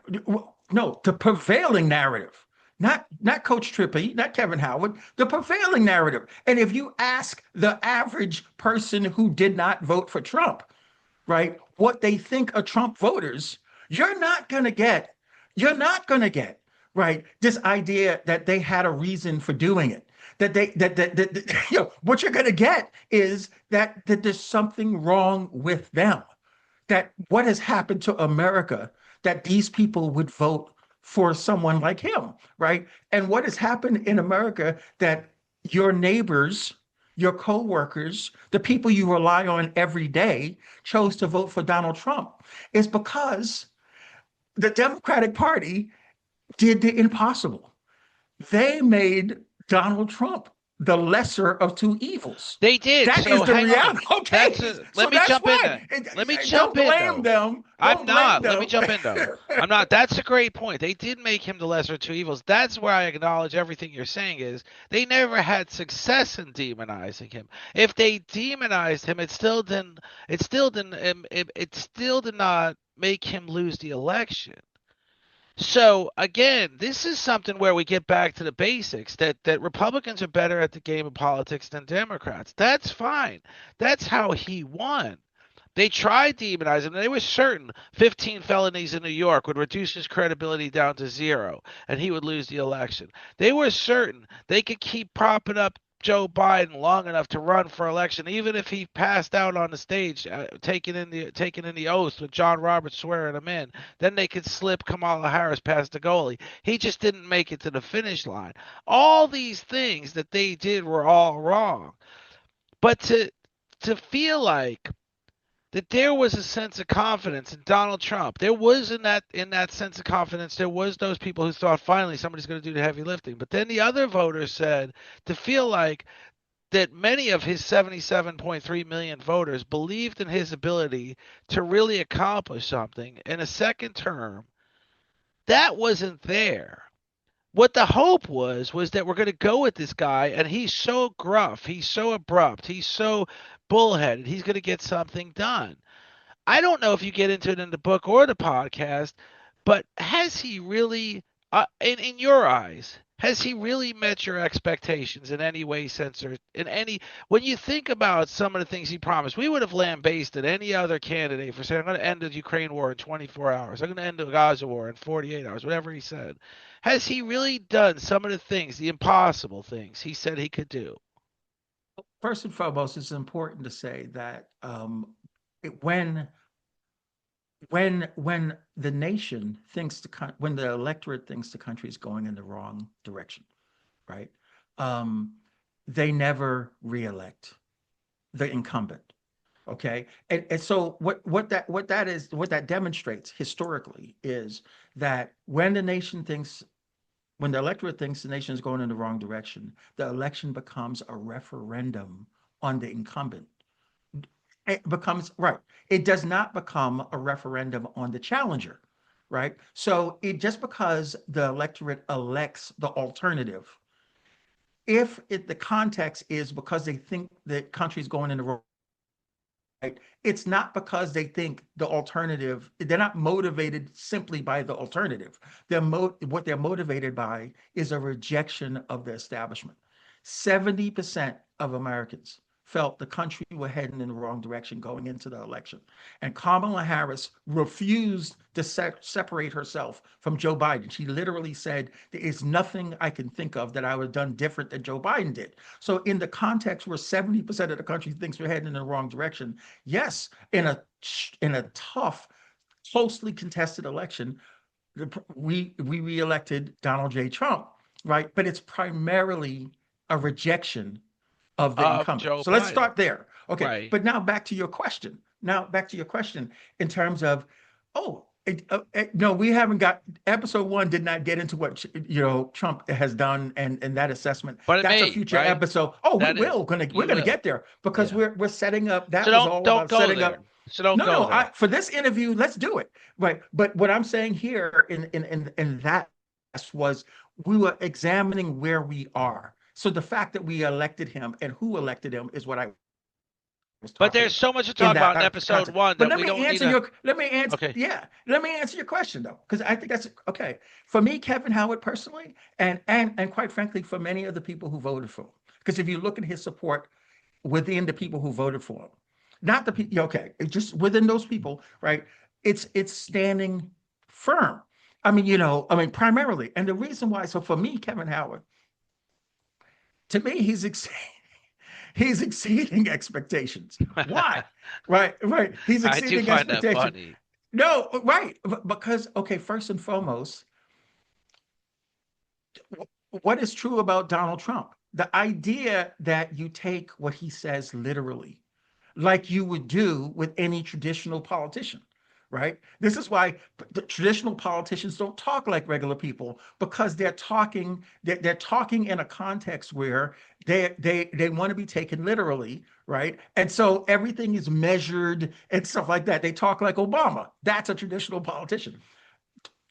no, the prevailing narrative, not Coach Trippy, not Kevin Howard, the prevailing narrative. And if you ask the average person who did not vote for Trump, right, what they think are Trump voters, you're not going to get, you're not going to get, right, this idea that they had a reason for doing it. That what you're going to get is that there's something wrong with them. That what has happened to America that these people would vote for someone like him, right? And what has happened in America that your neighbors, your coworkers, the people you rely on every day chose to vote for Donald Trump is because the Democratic Party did the impossible. They made Donald Trump the lesser of two evils. They did. That is So the hang on. reality. Okay, Let so me that's jump in why. there. Let me jump Don't in blame though. them. I'm Don't blame not. Let me them. jump in though. I'm not. That's a great point. They did make him the lesser of two evils. That's where I acknowledge everything you're saying is they never had success in demonizing him. If they demonized him, it still did not make him lose the election. So again, this is something where we get back to the basics that Republicans are better at the game of politics than Democrats. That's fine. That's how he won. They tried demonizing him. They were certain 15 felonies in New York would reduce his credibility down to zero and he would lose the election. They were certain they could keep propping up Joe Biden long enough to run for election, even if he passed out on the stage, taking in the oath with John Roberts swearing him in. Then they could slip Kamala Harris past the goalie. He just didn't make it to the finish line. All these things that they did were all wrong. But to feel like that there was a sense of confidence in Donald Trump. There was in that sense of confidence, there was those people who thought finally somebody's going to do the heavy lifting. But then the other voters said to feel like that many of his 77.3 million voters believed in his ability to really accomplish something in a second term. That wasn't there. What the hope was that we're going to go with this guy and he's so gruff, he's so abrupt, he's so bullheaded, he's going to get something done. I don't know if you get into it in the book or the podcast, but has he really, in your eyes, has he really met your expectations in any way, sense, or in any? When you think about some of the things he promised, we would have lambasted any other candidate for saying, "I'm going to end the Ukraine war in 24 hours. I'm going to end the Gaza war in 48 hours." Whatever he said, has he really done some of the things, the impossible things he said he could do? First and foremost, it's important to say that when when the nation thinks when the electorate thinks the country is going in the wrong direction, right? Um, they never reelect the incumbent. Okay, and so what that demonstrates historically is that when the electorate thinks the nation is going in the wrong direction, the election becomes a referendum on the incumbent. It becomes right. It does not become a referendum on the challenger, right? So it just because the electorate elects the alternative, if the context is because they think the country's going in the wrong, right? It's not because they think the alternative, they're not motivated simply by the alternative. What they're motivated by is a rejection of the establishment. 70% of Americans felt the country were heading in the wrong direction going into the election. And Kamala Harris refused to separate herself from Joe Biden. She literally said, there is nothing I can think of that I would have done different than Joe Biden did. So in the context where 70% of the country thinks we're heading in the wrong direction, yes, in a tough, closely contested election, we reelected Donald J. Trump, right? But it's primarily a rejection of the Of incumbent. Joe So let's Biden, start there. Okay, right? but now back to your question. Now back to your question in terms of, oh, no, we haven't got episode one did not get into what Trump has done and that assessment. But it That's a may, future right? episode. Oh, we That is, will gonna we're you gonna will, get there because yeah. we're setting up. So That was don't all don't about go setting there. up. So don't No, go no, there. for this interview, let's do it. Right. But what I'm saying here in that was we were examining where we are. So the fact that we elected him and who elected him is what I was But talking there's about so much to in talk about in that episode context. one But that we don't need a. Okay. let me answer your question though, because I think that's okay. For me, Kevin Howard personally, and quite frankly, for many of the people who voted for him. Because if you look at his support within the people who voted for him, not the people, okay, just within those people, right? It's standing firm. Primarily. And the reason why, so for me, Kevin Howard, to me, he's exceeding expectations. Why? Right. He's I do exceeding find that expectations. funny. No, right. Because, okay, first and foremost, what is true about Donald Trump? The idea that you take what he says literally, like you would do with any traditional politician, right? This is why the traditional politicians don't talk like regular people because they're talking in a context where they want to be taken literally, right? And so everything is measured and stuff like that. They talk like Obama. That's a traditional politician.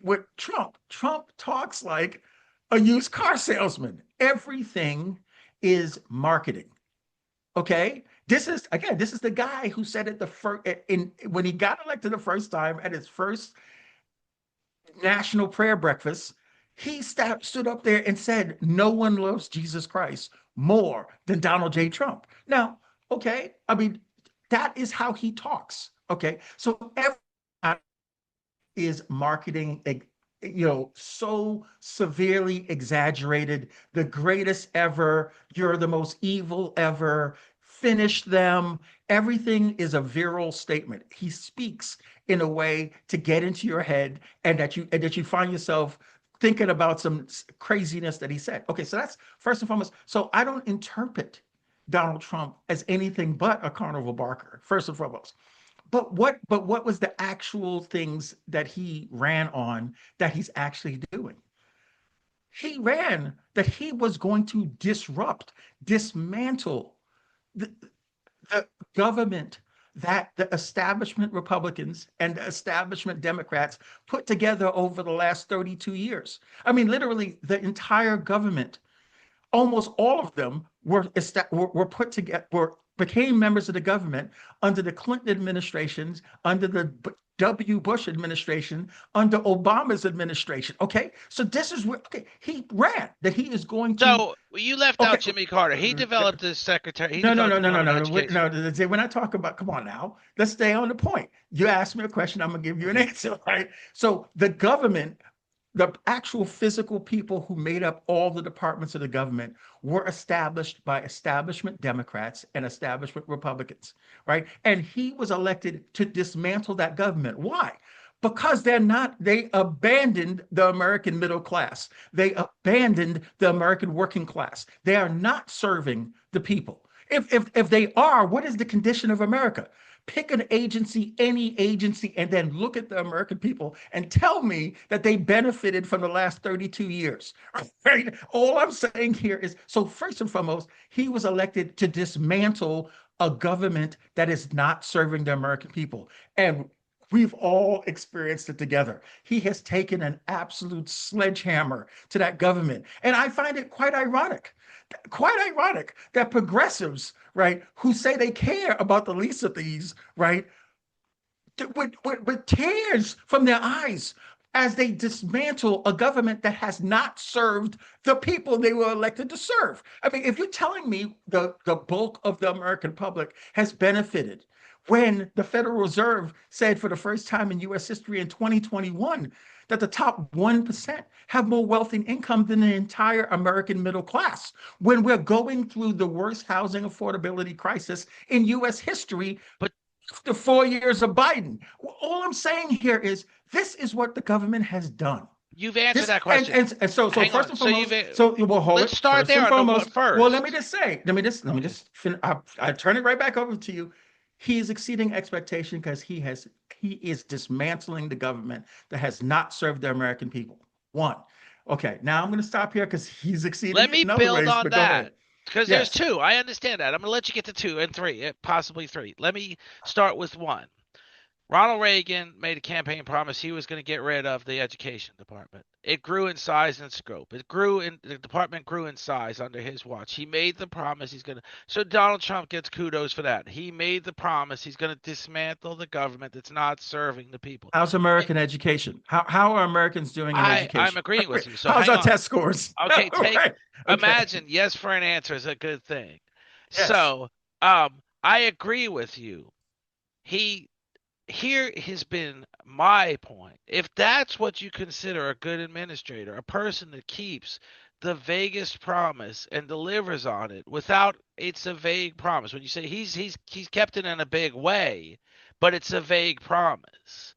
With Trump talks like a used car salesman. Everything is marketing. Okay. This is the guy who said it the first in when he got elected the first time at his first national prayer breakfast. He stood up there and said, "No one loves Jesus Christ more than Donald J. Trump." Now, okay, I mean, That is how he talks. Okay. So every is marketing, so severely exaggerated, the greatest ever, you're the most evil ever, finish them. Everything is a virile statement. He speaks in a way to get into your head, and that you find yourself thinking about some craziness that he said. Okay, so that's first and foremost. So I don't interpret Donald Trump as anything but a carnival barker, first and foremost. But what was the actual things that he ran on that he's actually doing? He ran that he was going to disrupt, dismantle the, the government that the establishment Republicans and the establishment Democrats put together over the last 32 years. I mean, literally, the entire government, almost all of them were put together, became members of the government under the Clinton administrations, under the W. Bush administration, under Obama's administration. Okay, so this is where, okay, he ran that he is going to. So you left out Okay, Jimmy Carter. He developed the secretary. He no, no, developed no, the no, no, Department of no, Education. no. When I talk about, come on now, let's stay on the point. You asked me a question, I'm gonna give you an answer, right? So the government, the actual physical people who made up all the departments of the government were established by establishment Democrats and establishment Republicans, right? And he was elected to dismantle that government. Why? Because they abandoned the American middle class. They abandoned the American working class. They are not serving the people. If they are, what is the condition of America? Pick an agency, any agency, and then look at the American people and tell me that they benefited from the last 32 years. Right? All I'm saying here is, so first and foremost, he was elected to dismantle a government that is not serving the American people. And we've all experienced it together. He has taken an absolute sledgehammer to that government. And I find it quite ironic that progressives, right, who say they care about the least of these, right, with tears from their eyes as they dismantle a government that has not served the people they were elected to serve. I mean, if you're telling me the bulk of the American public has benefited when the Federal Reserve said for the first time in US history in 2021 that the top 1% have more wealth and income than the entire American middle class, when we're going through the worst housing affordability crisis in US history, But after 4 years of Biden. All I'm saying here is this is what the government has done. you've answered This that question. and so Hang first on. and So foremost, so well, hold let's it. start First there and on the what foremost, well, let me first. just say, I turn it right back over to you. He is exceeding expectation because he is dismantling the government that has not served the American people. One. Okay, now I'm going to stop here because he's exceeding Let it me in other build ways. on But go ahead. that because there's Yes. two. I understand that. I'm going to let you get to two and three, possibly three. Let me start with one. Ronald Reagan made a campaign promise he was going to get rid of the education department. It grew in size and scope. The department grew in size under his watch. He made the promise he's going to. So Donald Trump gets kudos for that. He made the promise he's going to dismantle the government that's not serving the people. How's American education? How are Americans doing in I'm education? agreeing with you. So How's hang our on. test scores? Okay, Right. Okay. imagine yes for an answer is a good thing. Yes. So, I agree with you. He Here has been my point. If that's what you consider a good administrator, a person that keeps the vaguest promise and delivers on it without it's a vague promise. When you say he's kept it in a big way, but it's a vague promise.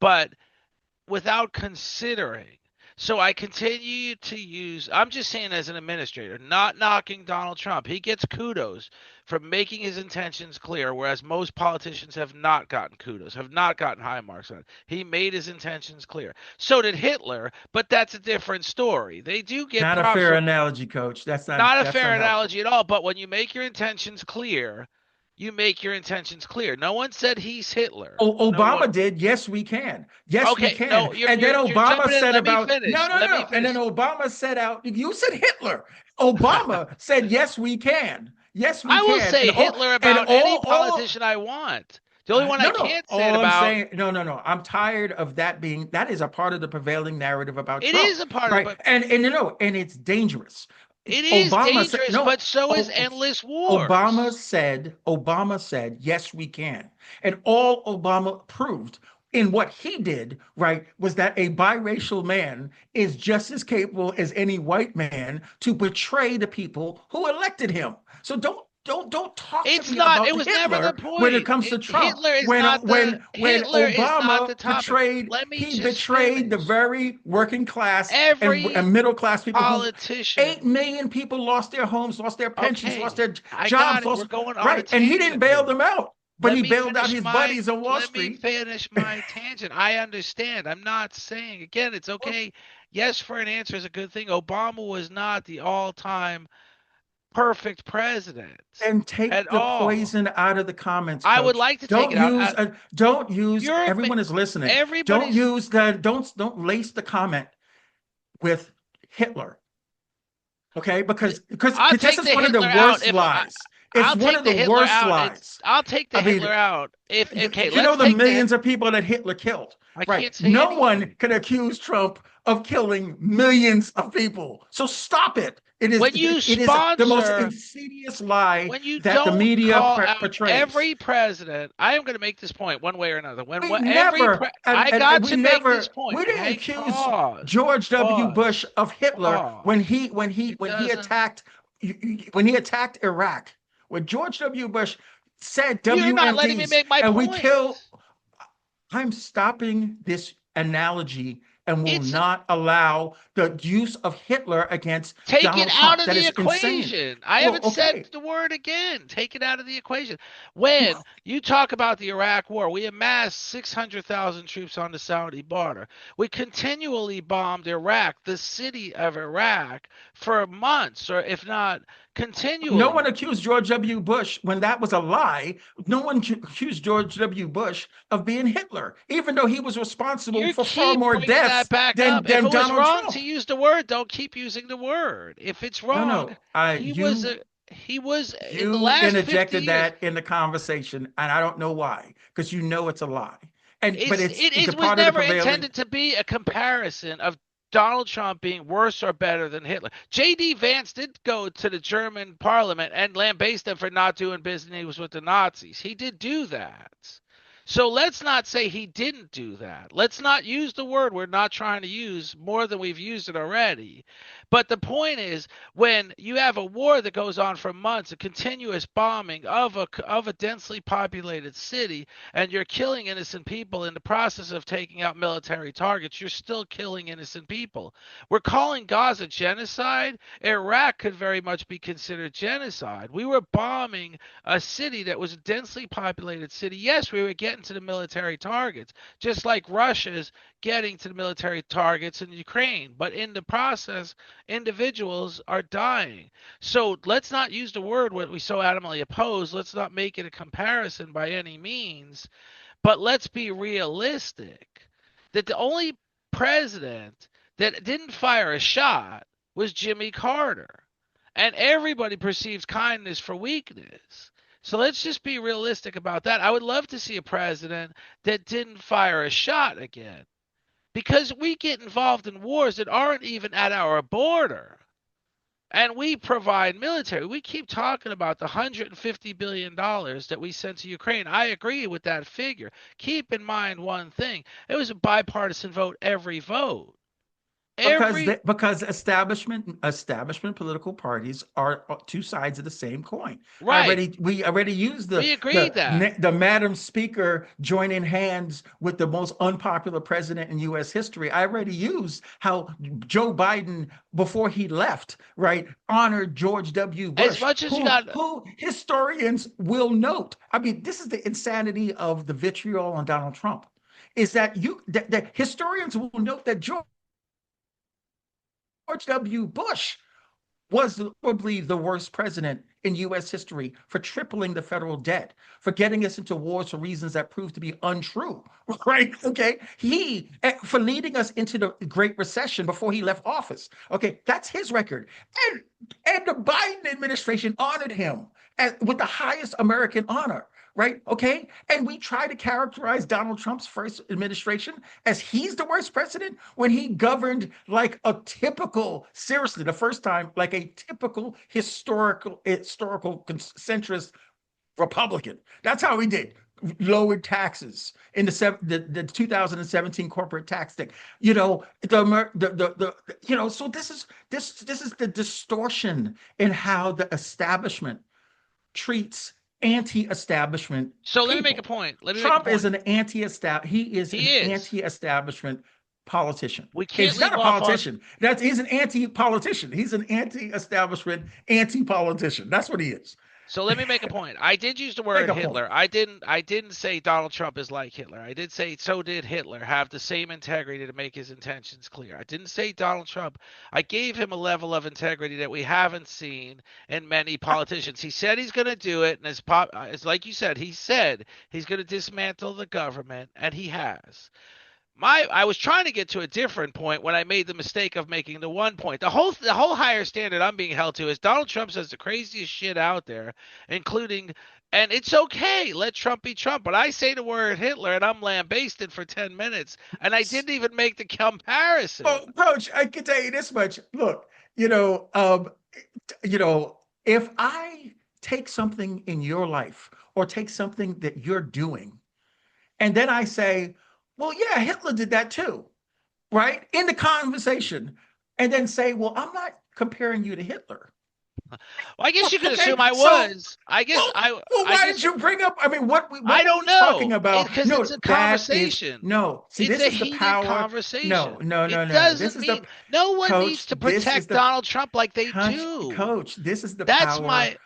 But without considering. So I continue to use, I'm just saying as an administrator, not knocking Donald Trump. He gets kudos for making his intentions clear, whereas most politicians have not gotten kudos, have not gotten high marks on it. He made his intentions clear. So did Hitler, but that's a different story. They do get Not a props fair for analogy, coach. not a That's fair not helpful. analogy at all, but when you make your intentions clear, you make your intentions clear. No one said he's Hitler. No one. Obama did. Yes, we can. Yes, we Okay, can. no, And then you're Obama jumping in. said Let me about no, finish. no, Let me no. And then finish. Obama said out. You said Hitler. Obama said yes, we can. Yes, we I will can. say Hitler And about any politician I want. The only one I no, no. can't say it All I'm about, saying, no, no, no. I'm tired of that is a part of the prevailing narrative about it Trump, is a part of right? it, but And and it's dangerous. It is Obama said dangerous, no. but so is Oh, endless Obama wars. said, Obama said, yes, we can. And all Obama proved in what he did, right, was that a biracial man is just as capable as any white man to betray the people who elected him. So don't talk to It's me not. about It was never the Hitler when it point. comes to Trump. Hitler is not the When Hitler is not Obama the topic. betrayed, Let me he just betrayed the finish. very working class Every and middle class people who 8 politician. million people lost their homes, lost their pensions, lost Okay, their I got jobs, it. We're lost going on a right. And he didn't tangent bail here. them out, but Let he me bailed out finish his my buddies on Wall let me Street. finish my tangent. I understand. I'm not saying again it's Well, okay. Yes, for an answer is a good thing. Obama was not the all-time perfect president and take at the all. poison out of the comments, I would coach. like to take it out. Don't use You're everyone is listening. Don't everybody's. use the don't lace the comment with Hitler. Okay, I'll this take is the one of the Hitler out worst if lies. It's I'll one take of the the Hitler worst out. It's lies. I'll take the I Hitler mean, out. If okay, you know let's the take the. millions of people that Hitler killed, I right? can't say No one anything. can accuse Trump of killing millions of people. So stop it. When you It is the most sponsor insidious lie when you that the don't media call out portrays. every president, I am going to make this point one way or another. When We every never, I got we to make this never, point. we didn't Hang accuse pause, George W. Bush pause, of Hitler pause. It when he doesn't. attacked when he attacked Iraq. When George W. Bush said You're not letting me WMDs make my and we point. kill, I'm stopping this analogy and will It's not allow the use of Hitler against take it Donald out Trump. of That the is insane. equation. I Well, haven't said okay. the word again. Take it out of the equation. When you talk about the Iraq war, we amassed 600,000 troops on the Saudi border. We continually bombed Iraq, the city of Iraq, for months, or if not No one continually. accused George W. Bush when that was a lie. No one accused George W. Bush of being Hitler, even though he was responsible You for far keep more bringing that deaths back up. If than it was Donald wrong to Trump. use the word, don't keep using the word. If it's No, wrong, no. he was a he was in the You last 50 interjected years. that in the conversation, and I don't know why, because you know it's a lie. And but it's It a was part of the never prevailing. intended to be a comparison of Donald Trump being worse or better than Hitler. J.D. Vance did go to the German parliament and lambaste them for not doing business with the Nazis. He did do that. So let's not say he didn't do that. Let's not use the word we're not trying to use more than we've used it already. But the point is, when you have a war that goes on for months, a continuous bombing of a densely populated city, and you're killing innocent people in the process of taking out military targets, you're still killing innocent people. We're calling Gaza genocide. Iraq could very much be considered genocide. We were bombing a city that was a densely populated city. Yes, we were getting to the military targets, just like Russia's getting to the military targets in Ukraine. But in the process, individuals are dying. So let's not use the word what we so adamantly oppose. Let's not make it a comparison by any means. But let's be realistic that the only president that didn't fire a shot was Jimmy Carter. And everybody perceives kindness for weakness. So let's just be realistic about that. I would love to see a president that didn't fire a shot again because we get involved in wars that aren't even at our border. And we provide military. We keep talking about the $150 billion that we sent to Ukraine. I agree with that figure. Keep in mind one thing it was a bipartisan vote, every vote. Every Because establishment political parties are two sides of the same coin. right. We already used We agreed that. the Madam Speaker joining hands with the most unpopular president in U.S. history. I already used how Joe Biden before he left, right, honored George W. As Bush, much as you got who historians will note. I mean, this is the insanity of the vitriol on Donald Trump. Is that that historians will note that George W. Bush was probably the worst president in U.S. history for tripling the federal debt, for getting us into wars for reasons that proved to be untrue, right? Okay. For leading us into the Great Recession before he left office. Okay. That's his record. And the Biden administration honored him with the highest American honor. right? Okay. And we try to characterize Donald Trump's first administration as he's the worst president when he governed like a typical, seriously, the first time, like a typical historical centrist Republican. That's how he did. Lowered taxes in the 2017 corporate tax thing. So this is the distortion in how the establishment treats anti-establishment So let me make a people. point. Let me make a Trump is point. an anti-establishment. He is He an is. anti-establishment politician. We can't He's not leave a off on. politician. He's an anti-politician. He's an anti-establishment, anti-politician. That's what he is. So let me make a point. I did use the Make word a point. Hitler. I didn't say Donald Trump is like Hitler. I did say so did Hitler have the same integrity to make his intentions clear. I didn't say Donald Trump. I gave him a level of integrity that we haven't seen in many politicians. He said he's going to do it, and it's like you said, he said he's going to dismantle the government, and he has. I was trying to get to a different point when I made the mistake of making the one point. The whole higher standard I'm being held to is Donald Trump says the craziest shit out there, including, and it's okay, let Trump be Trump. But I say the word Hitler and I'm lambasted for 10 minutes, and I didn't even make the comparison. Oh, Coach, I can tell you this much. Look, you know, um, if I take something in your life or take something that you're doing, and then I say, well, yeah, Hitler did that too, right? In the conversation, and then say, well, I'm not comparing you to Hitler. Well, I guess you could Okay, assume I so was. I guess well, I well, I why guess did you bring up? I mean, I what were don't we talking know. about? Because No, it's a that is conversation. no. See, It's this a is the heated power. No, conversation. no, It no, no, no. This doesn't is the mean no one needs coach. to protect Donald Trump like they do. Coach. This is the That's power. my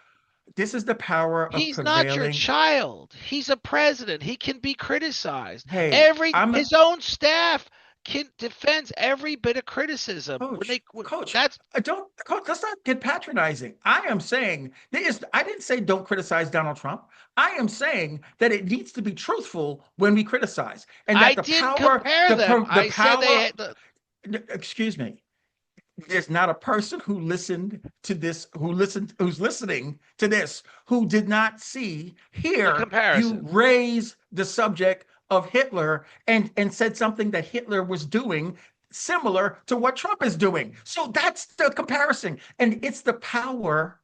This is the power of He's not your prevailing. child. He's a president. He can be criticized. Hey, Every I'm his own staff can defends every bit of criticism. When coach. they Coach, that's don't coach. Let's not get patronizing. I am saying there is. I didn't say don't criticize Donald Trump. I am saying that it needs to be truthful when we criticize, and I that the didn't power, compare them. the I said they power. had the Excuse me. There's not a person who listened to this, who's listening to this, who did not hear you comparison. raise the subject of Hitler and said something that Hitler was doing similar to what Trump is doing. So that's the comparison. And it's the power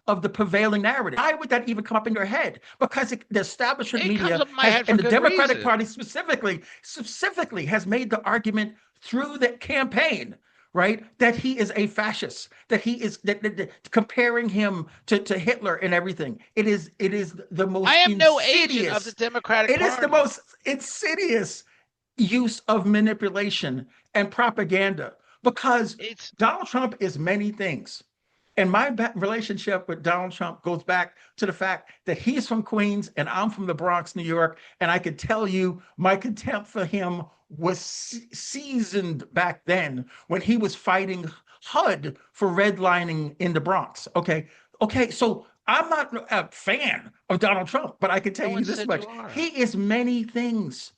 of the prevailing narrative. Why would that even come up in your head? Because the establishment It comes media up in my has, head for and the good Democratic reason. Party specifically has made the argument through the campaign, right, that he is a fascist, that he is comparing him to Hitler and everything. It is the I most am no agent of the insidious. Democratic It is the Party. most insidious use of manipulation and propaganda because It's Donald Trump is many things. And my relationship with Donald Trump goes back to the fact that he's from Queens and I'm from the Bronx, New York. And I could tell you my contempt for him was seasoned back then when he was fighting HUD for redlining in the Bronx. Okay. Okay. So I'm not a fan of Donald Trump, but I can tell no one you this said much. you are. He is many things,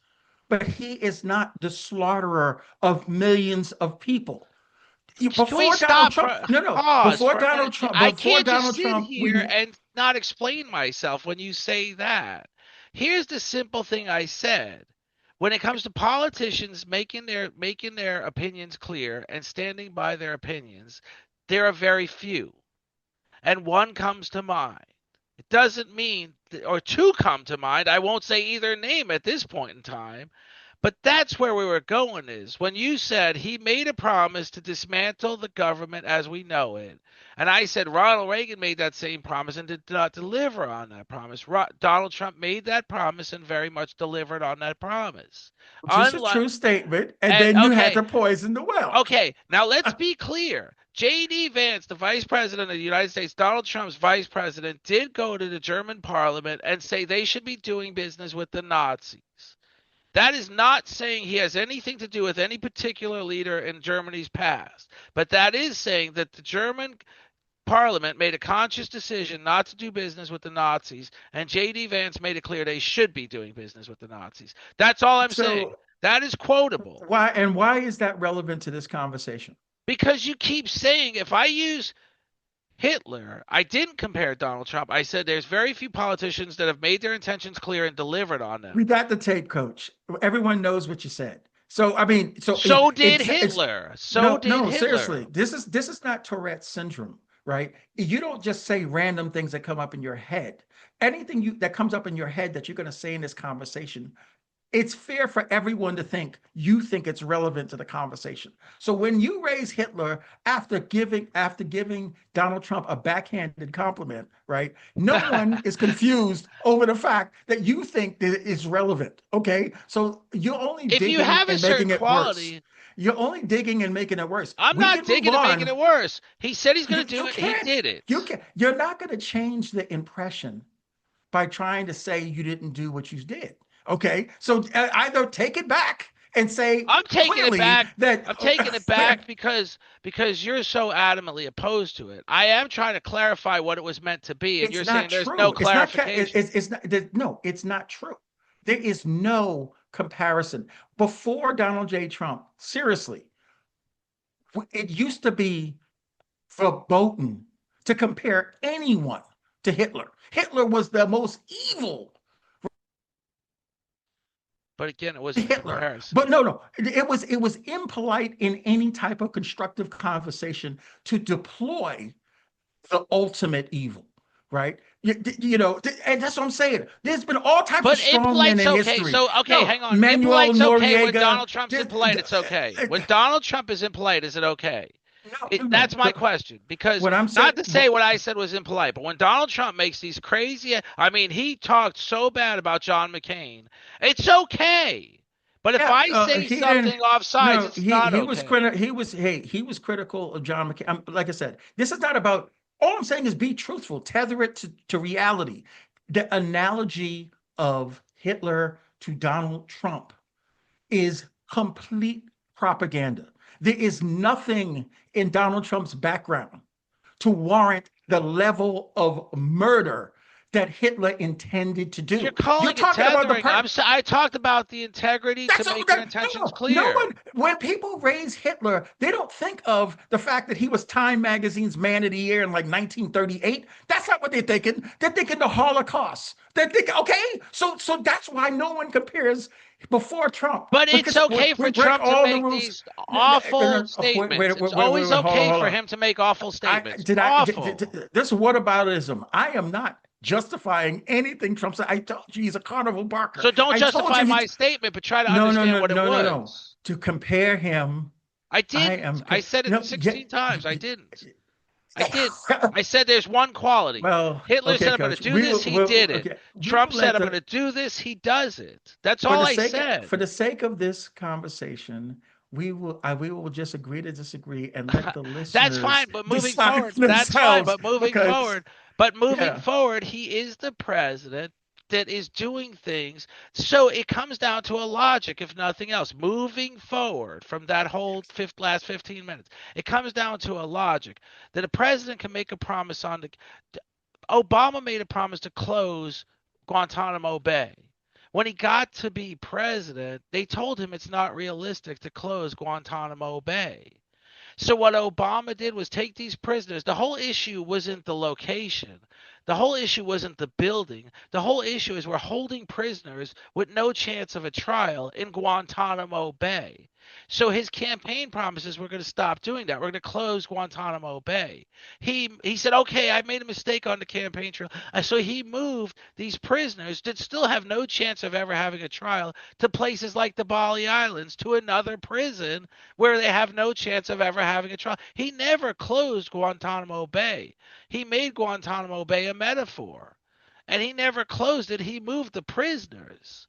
but he is not the slaughterer of millions of people. Can we Before Donald stop Trump, for no, pause for a minute? I before can't just Donald sit Trump, here and not explain myself when you say that. Here's the simple thing I said. When it comes to politicians making their opinions clear and standing by their opinions, there are very few. And one comes to mind. It doesn't mean, or two come to mind. I won't say either name at this point in time, but that's where we were going is when you said he made a promise to dismantle the government as we know it. And I said Ronald Reagan made that same promise and did not deliver on that promise. Donald Trump made that promise and very much delivered on that promise. which is a Unlike true statement, and and then you had okay, to poison the well. okay, now let's be clear. J.D. Vance, the vice president of the United States, Donald Trump's vice president, did go to the German parliament and say they should be doing business with the Nazis. That is not saying he has anything to do with any particular leader in Germany's past, but that is saying that the German parliament made a conscious decision not to do business with the Nazis, and J.D. Vance made it clear they should be doing business with the Nazis. That's all I'm saying. So That is quotable why is that relevant to this conversation? because you keep saying if I use Hitler. I didn't compare Donald Trump. I said there's very few politicians that have made their intentions clear and delivered on them. We got the tape, Coach. Everyone knows what you said. So I mean, so So did it's Hitler. So no, did no, Hitler. seriously. This is not Tourette's syndrome, right? You don't just say random things that come up in your head. Anything that comes up in your head that you're going to say in this conversation, it's fair for everyone to think you think it's relevant to the conversation. So when you raise Hitler after giving Donald Trump a backhanded compliment, right? No one is confused over the fact that you think that it's relevant. Okay, so you're only If you digging have a and certain making it worse. quality, You're only digging and making it worse. I'm We not can move digging and making on. it worse. He said he's going You to do you it. He can't. did You it. can. You're not going to change the impression by trying to say you didn't do what you did. Okay, so either take it back and say I'm taking it clearly back. that I'm taking it back because you're so adamantly opposed to it. I am trying to clarify what it was meant to be, and it's you're not saying there's no true. It's not. clarification. It's not. No, it's not true. There is no comparison. Before Donald J. Trump, seriously, it used to be verboten to compare anyone to Hitler. Hitler was the most evil But again, it wasn't a Hitler. comparison. But no, it was impolite in any type of constructive conversation to deploy the ultimate evil, right? And that's what I'm saying. There's been all types of But strong men impolite's in okay. history. So okay, No, hang on. Manuel Impolite's okay when Noriega. Donald Trump's impolite. It's okay. When Donald Trump is impolite, is it okay? No, no, no. That's my question. Because What I'm saying, not to say what I said was impolite, but when Donald Trump makes these crazy, I mean, he talked so bad about John McCain. It's okay. But if yeah, I say he didn't. something off sides, No, it's he not he was okay. critical. He was critical of John McCain. Like I said, this is not about. All I'm saying is be truthful, tether it to reality. The analogy of Hitler to Donald Trump is complete propaganda. There is nothing in Donald Trump's background to warrant the level of murder that Hitler intended to You're do. You're calling it talking about the tethering. part. I talked about the integrity to That's all make your that. intentions No clear. one. When people raise Hitler, they don't think of the fact that he was Time Magazine's Man of the Year in like 1938. That's not what they're thinking. They're thinking the Holocaust. They're thinking, okay, so that's why no one compares before Trump But it's because we, okay we for break Trump to all the make rules. these awful statements. It's Wait, always okay hold for on. him to make awful I statements. did I Awful. this whataboutism. I am not justifying anything Trump said. I told you he's a carnival barker. So don't I told justify you my statement, but try to no, no, understand no, what it no, no, no. was. To compare him, I I didn't. am I said it no, yeah, 16 times. I didn't. I didn't. I said there's one quality. well, Hitler okay, said I'm going to coach. do this. He did it. We will Trump said let I'm going the to do this. He does it. That's for all the I sake for said. the sake of this conversation, we will just agree to disagree and let the That's listeners fine, but moving decide forward, that's fine, themselves because but moving yeah, forward, he is the president that is doing things. So it comes down to a logic, if nothing else. Moving forward from that whole last 15 minutes, it comes down to a logic that a president can make a promise on the. Obama made a promise to close Guantanamo Bay. When he got to be president, they told him it's not realistic to close Guantanamo Bay. So what Obama did was take these prisoners. The whole issue wasn't the location. The whole issue wasn't the building. The whole issue is we're holding prisoners with no chance of a trial in Guantanamo Bay. So his campaign promises we're going to stop doing that. We're going to close Guantanamo Bay. He said, okay, I made a mistake on the campaign trail. So he moved these prisoners that still have no chance of ever having a trial to places like the Bali Islands, to another prison where they have no chance of ever having a trial. He never closed Guantanamo Bay. He made Guantanamo Bay a metaphor. And he never closed it. He moved the prisoners.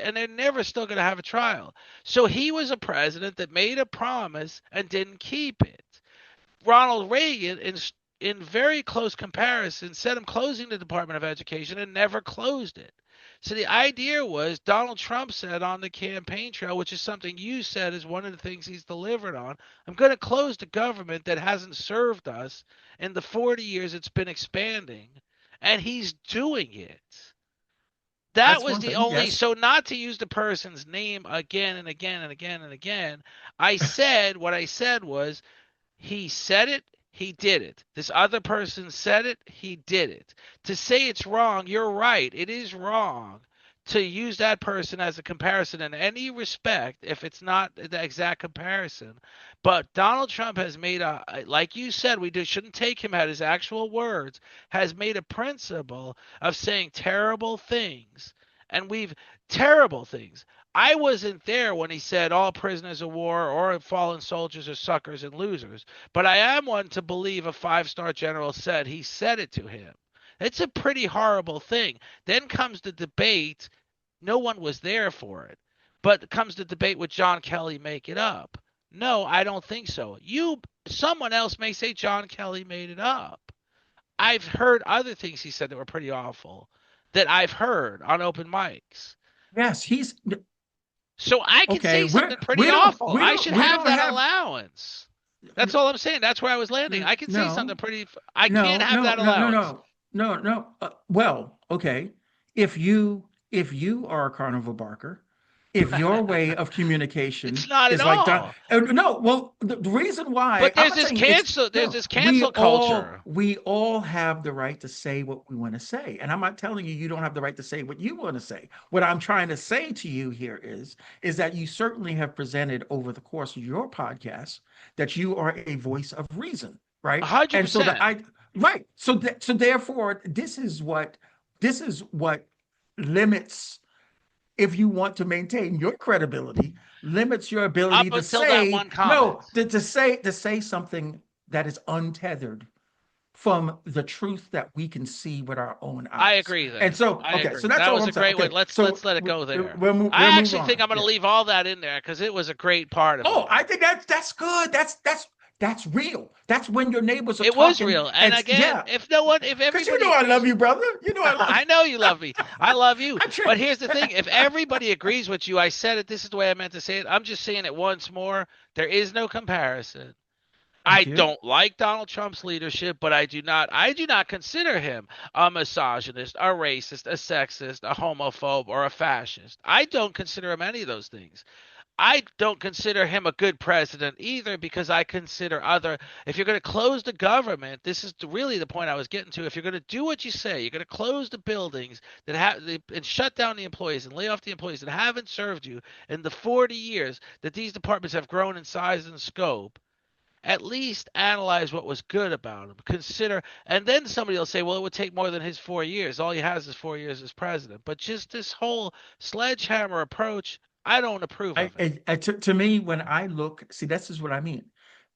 And they're never still going to have a trial. So he was a president that made a promise and didn't keep it. Ronald Reagan, in very close comparison, said I'm closing the Department of Education and never closed it. So the idea was Donald Trump said on the campaign trail, which is something you said is one of the things he's delivered on, I'm going to close the government that hasn't served us in the 40 years it's been expanding. And he's doing it. That that's was one the thing. only, Yes, so not to use the person's name again and again and again and again. I said, what I said was, he said it. He did it. This other person said it. He did it. To say it's wrong, you're right. It is wrong to use that person as a comparison in any respect if it's not the exact comparison. But Donald Trump has made like you said, shouldn't take him at his actual words, has made a principle of saying terrible things. And terrible things. I wasn't there when he said all prisoners of war or fallen soldiers are suckers and losers, but I am one to believe a five-star general said he said it to him. It's a pretty horrible thing. Then comes the debate. No one was there for it. But comes the debate with John Kelly make it up. No, I don't think so. Someone else may say John Kelly made it up. I've heard other things he said that were pretty awful that I've heard on open mics. Yes, he's So I can okay. say something pretty awful. I should have that allowance. That's all I'm saying. That's where I was landing. I can say something pretty. I can't have that allowance. No. Well, okay. If you are a carnival barker, if your way of communication It's not is at like all. no, well, the reason why, But I'm there's not this saying it's cancel. There's no, this cancel culture. we all have the right to say what we want to say, and I'm not telling you don't have the right to say what you want to say. What I'm trying to say to you here is that you certainly have presented over the course of your podcast that you are a voice of reason, right? And so 100%. that right. So therefore, this is what limits, if you want to maintain your credibility, limits your ability Up to until that say one comment. no, to say something that is untethered from the truth that we can see with our own eyes. I agree there. And so, I agree. so that's That all was I'm a saying. great way. Okay, Let's so let it go there. we'll I move actually think on. I'm going to leave all that in there because it was a great part of it. Oh, I think that's good. That's real. That's when your neighbors are It was talking. real. And again, Yeah, if because everybody I love agrees, you, brother. I love I you. know you love me. I love you. I'm But sure. here's the thing: if everybody agrees with you, I said it. This is the way I meant to say it. I'm just saying it once more. There is no comparison. I Thank you. don't like Donald Trump's leadership, but I do not consider him a misogynist, a racist, a sexist, a homophobe, or a fascist. I don't consider him any of those things. I don't consider him a good president either because I consider if you're going to close the government, this is really the point I was getting to. If you're going to do what you say, you're going to close the buildings and shut down the employees and lay off the employees that haven't served you in the 40 years that these departments have grown in size and scope. At least analyze what was good about him. Consider, and then somebody will say, well, it would take more than his 4 years. All he has is 4 years as president. But just this whole sledgehammer approach, I don't approve of it. To me, when I look, see, this is what I mean.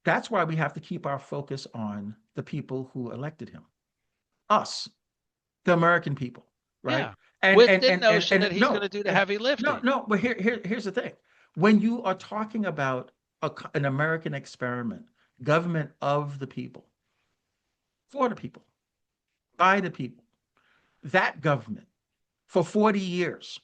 That's why we have to keep our focus on the people who elected him, us, the American people, right? Yeah. With the notion that And he's going to do the heavy lifting. no. But here's the thing: when you are talking about an American experiment, government of the people, for the people, by the people, that government for 40 years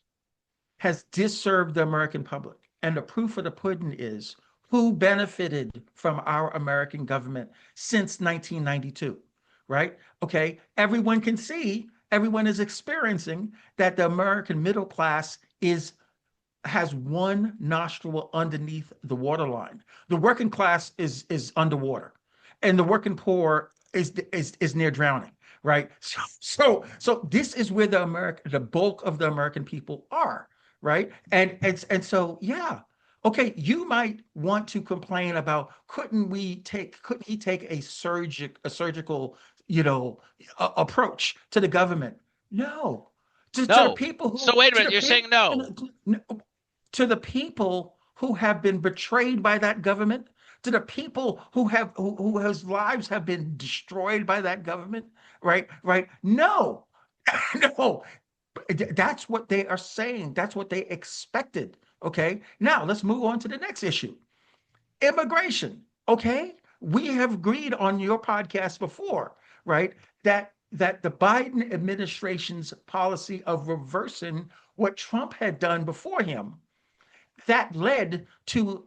has disserved the American public. And the proof of the pudding is who benefited from our American government since 1992, right? Okay, everyone can see, everyone is experiencing that the American middle class has one nostril underneath the waterline. The working class is underwater, and the working poor is near drowning, right? So this is where the bulk of the American people are, right? And so yeah, okay, you might want to complain about couldn't he take a surgical, approach to the government? No. To the No. people So who wait a to minute. the You're saying no. to the people who have been betrayed by that government, to the people whose lives have been destroyed by that government, right? No, no, that's what they are saying. That's what they expected. Okay, now let's move on to the next issue: immigration. Okay, we have agreed on your podcast before, right? That the Biden administration's policy of reversing what Trump had done before him, that led to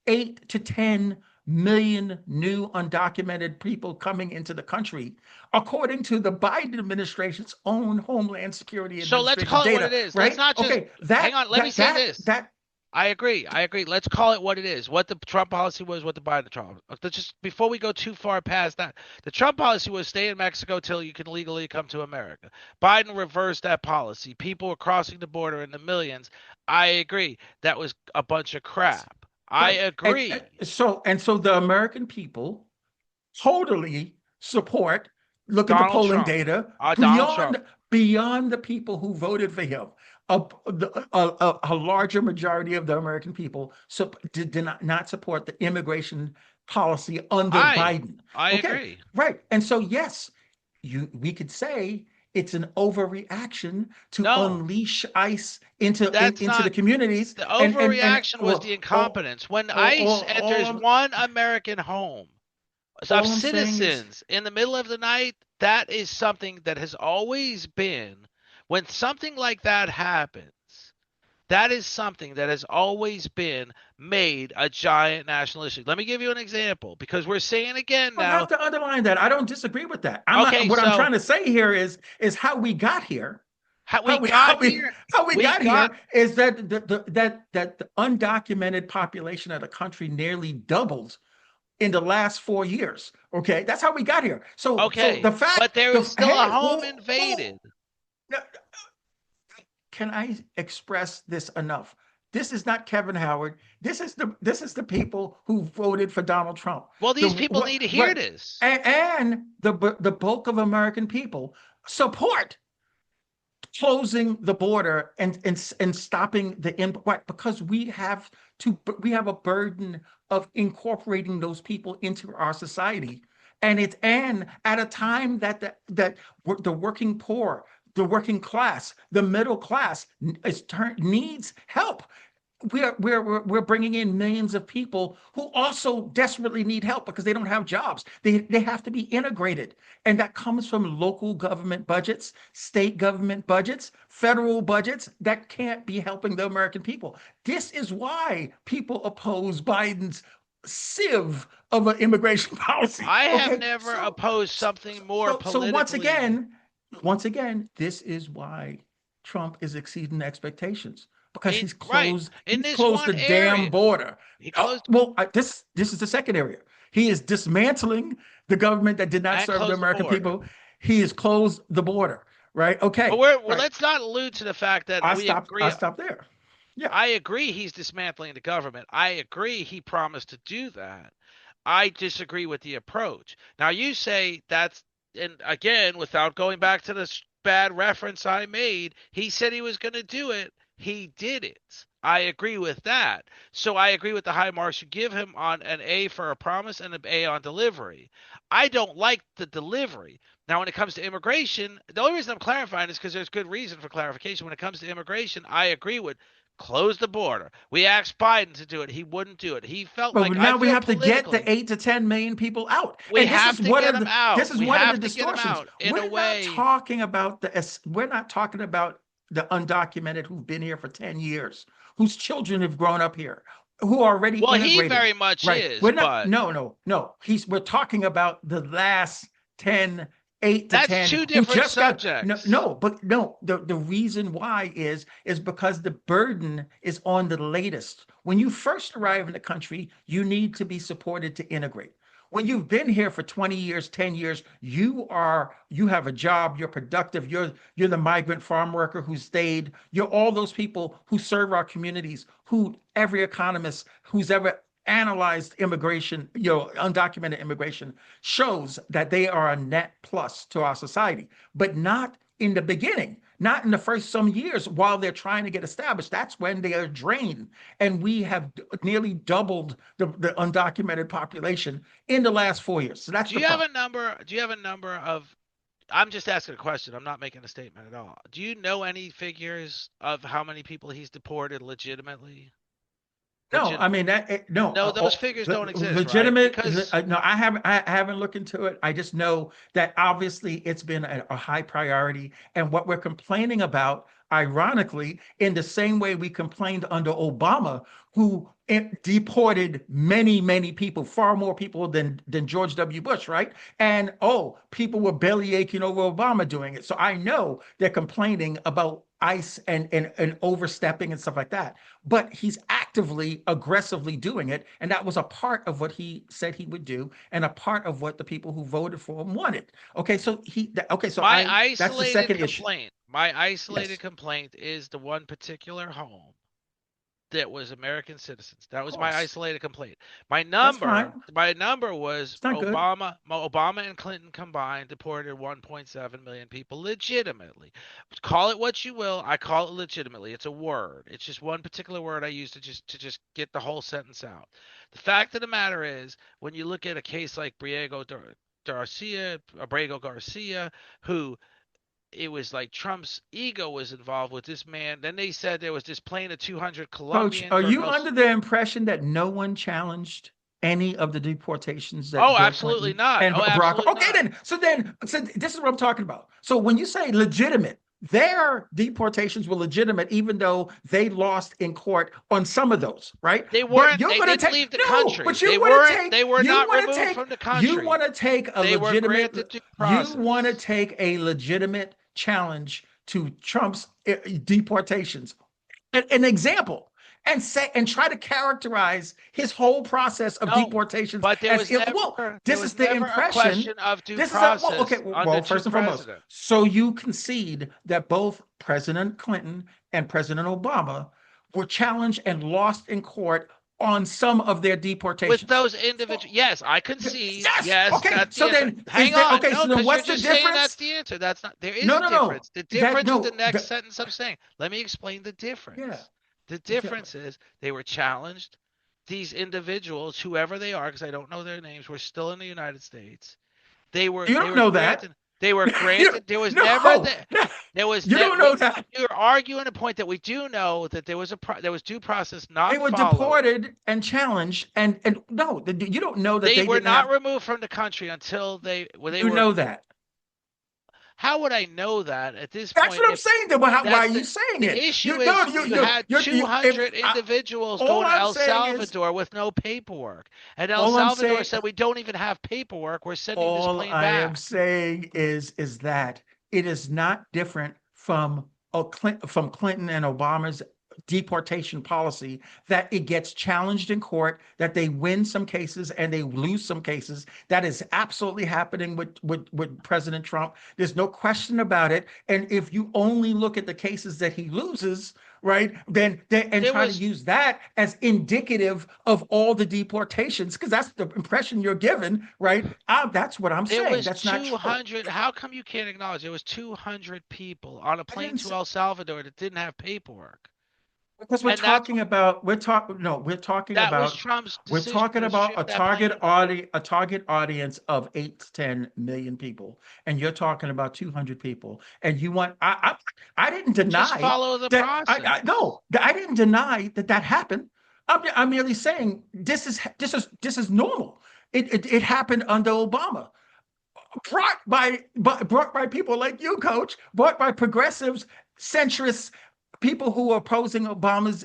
8 to 10 million new undocumented people coming into the country, according to the Biden administration's own Homeland Security So let's Administration call it what data, it is. Let's right? not just Okay, hang on. Let me say this. I agree. I agree. Let's call it what it is. What the Trump policy was, what the Biden Trump. Just before we go too far past that, the Trump policy was stay in Mexico till you can legally come to America. Biden reversed that policy. People were crossing the border in the millions. I agree. That was a bunch of Yes, crap. I right. And agree. so the American people totally support. Look at the Donald polling Trump. data Donald Trump. beyond the people who voted for him. A larger majority of the American people did not support the immigration policy under I Biden. I Okay, agree. right. And so yes, we could say it's an overreaction to No, unleash ICE that's into the not. communities The and overreaction was the well, all, incompetence. When ICE all enters one American home of all I'm saying is citizens in the middle of the night, that is something that has always been, when something like that happens, that is something that has always been made a giant national issue. Let me give you an example because we're saying again well, now. not to underline that. I don't disagree with that. I'm not. Okay, What I'm so trying to say here is how we got here. how we How we got how we here, how we we got got here is that the undocumented population of the country nearly doubled in the last 4 years. Okay, that's how we got here. So okay, but there is still a hey, home invaded. no, can I express this enough? This is not Kevin Howard. This is the people who voted for Donald Trump. Well, The these people what need to hear right this. and the bulk of American people support closing the border and stopping the import because we have a burden of incorporating those people into our society, and at a time the working poor, the working class, the middle class needs help. We're bringing in millions of people who also desperately need help because they don't have jobs. They have to be integrated, and that comes from local government budgets, state government budgets, federal budgets that can't be helping the American people. This is why people oppose Biden's sieve of an immigration policy. I have Okay, never opposed something more so politically. once again, this is why Trump is exceeding expectations because Right, in he's this closed one the damn area. border. He Oh, closed well, this is the second area. He is dismantling the government that did not and serve the closed the American border. people. He has closed the border. Right? But Okay. Right. let's not allude to the fact that we I agree. stopped there. Yeah. I agree he's dismantling the government. I agree he promised to do that. I disagree with the approach. Now you say that's, and again, without going back to the bad reference I made, he said he was going to do it. He did it. I agree with that. So I agree with the high marks you give him on an A for a promise and an A on delivery. I don't like the delivery. Now, when it comes to immigration, the only reason I'm clarifying is because there's good reason for clarification. When it comes to immigration, I agree with close the border. We asked Biden to do it. He wouldn't do it. He felt But like, I now we feel have to get the politically, 8 to 10 million people out, we and have to get him this out. is We one of the have to get him distortions. out in a way. We're not talking about the undocumented who've been here for 10 years, whose children have grown up here, who are already Well, he integrated. very much Right? is, We're not. but No. We're talking about the last 10, 8 to 10 that's two who different just got subjects. no. The reason why is because the burden is on the latest. When you first arrive in the country, you need to be supported to integrate. When you've been here for 20 years, 10 years, you have a job, you're productive, you're the migrant farm worker who stayed, you're all those people who serve our communities, who every economist who's ever analyzed immigration, undocumented immigration, shows that they are a net plus to our society, but not in the beginning, not in the first some years while they're trying to get established. That's when they are drained. And we have nearly doubled the undocumented population in the last 4 years. So that's Do the you have a problem. number? Do you have a number of? I'm just asking a question. I'm not making a statement at all. Do you know any figures of how many people he's deported legitimately? No, Legit? I mean no, No, those figures don't exist, right? legitimate. Because No, I haven't looked into it. I just know that obviously it's been a high priority, and what we're complaining about, ironically, in the same way we complained under Obama, who deported many people, far more people than George W. Bush, right? And people were belly aching over Obama doing it. So I know they're complaining about ICE and overstepping and stuff like that. But he's actively, aggressively doing it, and that was a part of what he said he would do, and a part of what the people who voted for him wanted. Okay, so okay, so My that's the isolated second issue. complaint, my isolated Yes, complaint is the one particular home that was American citizens. That of was my course, isolated complaint. My that's number, fine. my number was It's not good. Obama and Clinton combined deported 1.7 million people legitimately. Call it what you will, I call it legitimately. It's a word. It's just one particular word I use to just get the whole sentence out. The fact of the matter is, when you look at a case like Abrego Garcia, who it was like Trump's ego was involved with this man. Then they said there was this plane of 200 Coach, Colombians are from you El. under the impression that no one challenged any of the deportations that Oh, Bill absolutely Clinton not. and Oh, Barack? absolutely Okay, not. so this is what I'm talking about. So when you say legitimate, their deportations were legitimate, even though they lost in court on some of those, right? They But weren't. you're They going to didn't take leave the no, country. but They you want to weren't. take They were you not want to removed take from the you country. want to take a They were legitimate granted due you want to process. take a legitimate challenge to Trump's deportations, an example, and say and try to characterize his whole process of No, deportations but there as was if, well, never there this was is the never a impression. question of due This is a well, okay, process under well, two first and foremost, presidents. so you concede that both President Clinton and President Obama were challenged and lost in court on some of their With deportations. those So individuals, yes, I concede. yes, Yes, okay, that's the so answer. then is Hang there on, okay, no, so then because you're what's the just saying that's difference? the answer. That's not. There is No, a no, no, difference. The that difference is the no next that, sentence I'm saying. Let me explain the yeah, difference. The tell me. difference is they were challenged. These individuals, whoever they are, because I don't know their names, were still in the United States. They were You they don't were know that. granted. They were You granted. There was never no, the. There was you net. don't know that. We are arguing a point that we do know that there was due process They not were followed. deported and challenged, and no, you don't know that They they were didn't not have. removed from the country until they You were. know that. How would I know that at this That's point? what I'm If saying. Then why are that's you saying the it? issue You no, is you had if 200 individuals all going to I'm El saying is Salvador with no paperwork, and El all I'm Salvador saying said we don't even have paperwork. We're sending this all plane I am back. saying is that it is not different from from Clinton and Obama's deportation policy, that it gets challenged in court, that they win some cases and they lose some cases. That is absolutely happening with President Trump. There's no question about it. And if you only look at the cases that he loses, right, then and There try to was use that as indicative of all the deportations, because that's the impression you're given, right? That's what I'm there saying. was That's not true. 200. How come you can't acknowledge there was 200 people on a I plane didn't to say, El Salvador that didn't have paperwork, because and that's we're talking no that was Trump's we're decision talking to about strip that plane. a target audience of 8 to 10 million people, and you're talking about 200 people, and you want I didn't Just deny follow the that. process. No, I didn't deny that happened. I'm merely saying this is normal. It happened under Obama, brought by people like you, Coach, brought by progressives, centrists, people who are opposing Obama's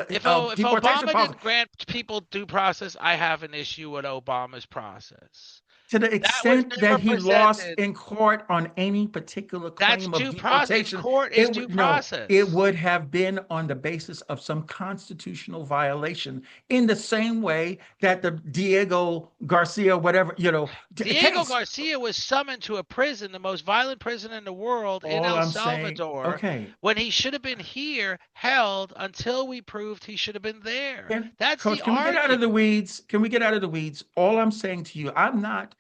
If deportation Obama policy. didn't grant people due process, I have an issue with Obama's process. To the That was extent that never he lost presented. in court on any particular That's claim of due process. In deportation, court is it due would no, it process. would have been on the basis of some constitutional violation, in the same way that the Diego Garcia, whatever, Diego case. Garcia was summoned to a prison, the most violent prison in the world, in All El I'm saying, Salvador, okay, when he should have been here, held until we proved he should have been there. That's the Coach, can we get out of the argument. weeds? Can we get out of the weeds? All I'm saying to you, I'm not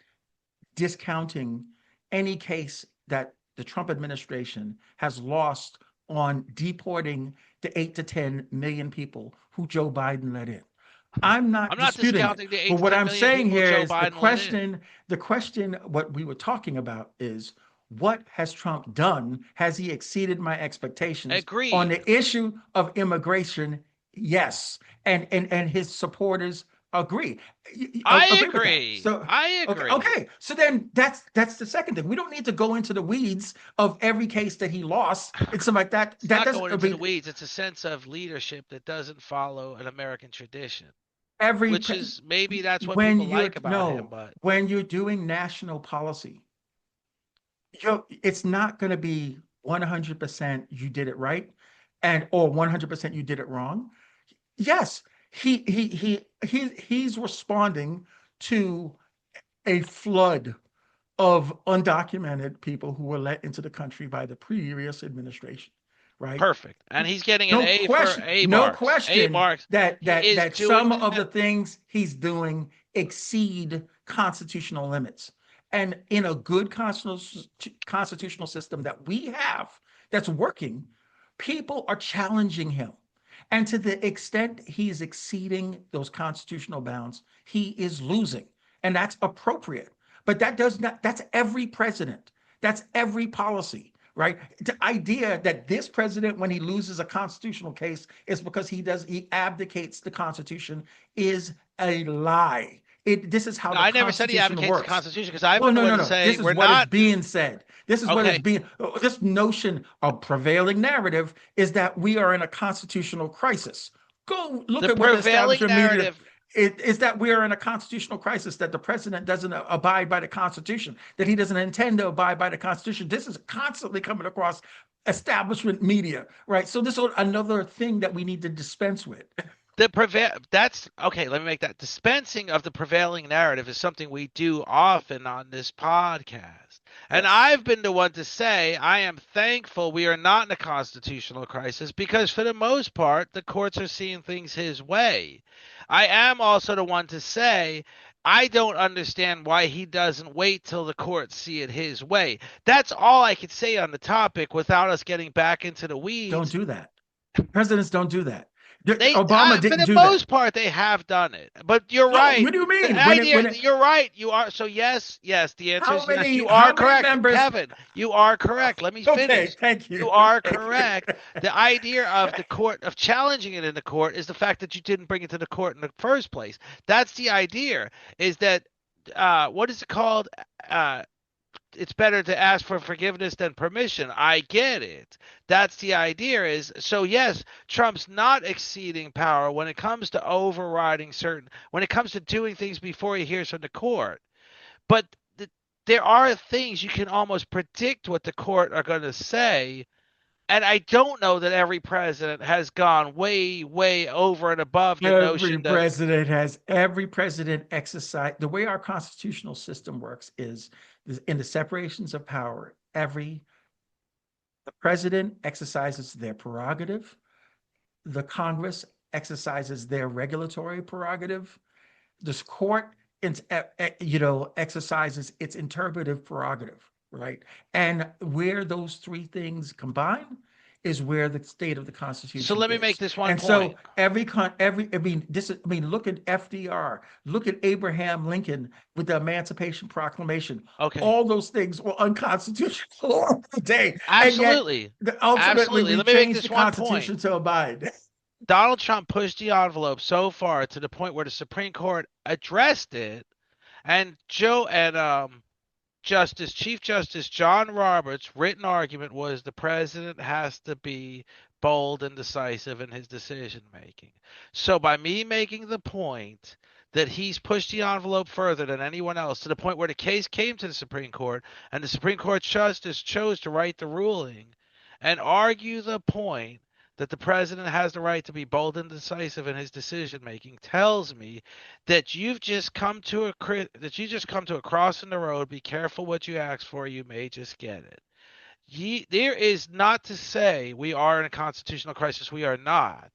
discounting any case that the Trump administration has lost on deporting the 8 to 10 million people who Joe Biden let in. I'm not I'm not disputing it. discounting the 8 But to what 10 I'm million saying people here Joe is Biden let in. what we were talking about is, what has Trump done? Has he exceeded my expectations on Agreed. the issue of immigration? Yes. And his supporters agree. I Agree with that. agree. So I okay, agree. okay. So then that's the second thing. We don't need to go into the weeds of every case that he lost and something like that. It's That not doesn't going I into the mean, weeds. It's a sense of leadership that doesn't follow an American tradition, every which is maybe that's what when people you're like about him. no But when you're doing national policy, it's not going to be 100% you did it right, and or 100% you did it wrong. Yes, he's responding to a flood of undocumented people who were let into the country by the previous administration, right? Perfect. And he's getting an No A for question, A no marks. A question marks. that He is some doing of that. the things he's doing exceed constitutional limits. And in a good constitutional system that we have that's working, people are challenging him. And to the extent he is exceeding those constitutional bounds, he is losing. And that's appropriate. But that does not, that's every president, that's every policy, right? The idea that this president, when he loses a constitutional case, is because he abdicates the Constitution is a lie. This is how No, the I never said he Constitution advocates the works. Constitution because I've Well, been the no, one no, to no. say This is we're what is not. being said. This is what is Okay. being, this notion of prevailing narrative is that we are in a constitutional crisis. Go look The at what the prevailing establishment media narrative. is, that we are in a constitutional crisis, that the president doesn't abide by the Constitution, that he doesn't intend to abide by the Constitution. This is constantly coming across establishment media, right? So this is another thing that we need to dispense with. That's okay. Let me make that dispensing of the prevailing narrative is something we do often on this podcast. And Yes. I've been the one to say I am thankful we are not in a constitutional crisis because, for the most part, the courts are seeing things his way. I am also the one to say I don't understand why he doesn't wait till the courts see it his way. That's all I could say on the topic without us getting back into the Don't weeds. do that. Presidents don't do that. Obama For didn't the do that. most part, they have done it. But you're No, right. what do you The mean? idea, you're right. You are. So yes, yes. The answer is yes. You are How many correct, members? Kevin. You are correct. Let me Okay, finish. thank You you. are Thank you. correct. The idea of the court of challenging it in the court is the fact that you didn't bring it to the court in the first place. That's the idea. Is that what is it called? Uh, it's better to ask for forgiveness than permission. I get it. That's the idea is so yes, Trump's not exceeding power when it comes to overriding certain when it comes to doing things before he hears from the court. But there are things you can almost predict what the court are going to say. And I don't know that every president has gone way, way over and above the notion that Every president exercise the way our constitutional system works is in the separations of power. The president exercises their prerogative. The Congress exercises their regulatory prerogative. This court, exercises its interpretive prerogative, right? And where those three things combine is where the state of the so Constitution let me make is. this one And point. so look at FDR, look at Abraham Lincoln with the Emancipation Proclamation. Okay. All those things were unconstitutional all the day, and yet Absolutely. ultimately Absolutely. we Let me make changed the this one point. Constitution to abide. Donald Trump pushed the envelope so far to the point where the Supreme Court addressed it, and Chief Justice John Roberts' written argument was the president has to be bold and decisive in his decision making. So by me making the point that he's pushed the envelope further than anyone else to the point where the case came to the Supreme Court and the Supreme Court justice chose to write the ruling and argue the point that the president has the right to be bold and decisive in his decision making tells me that you just come to a cross in the road. Be careful what you ask for; you may just get it. There is not to say we are in a constitutional crisis. We are not.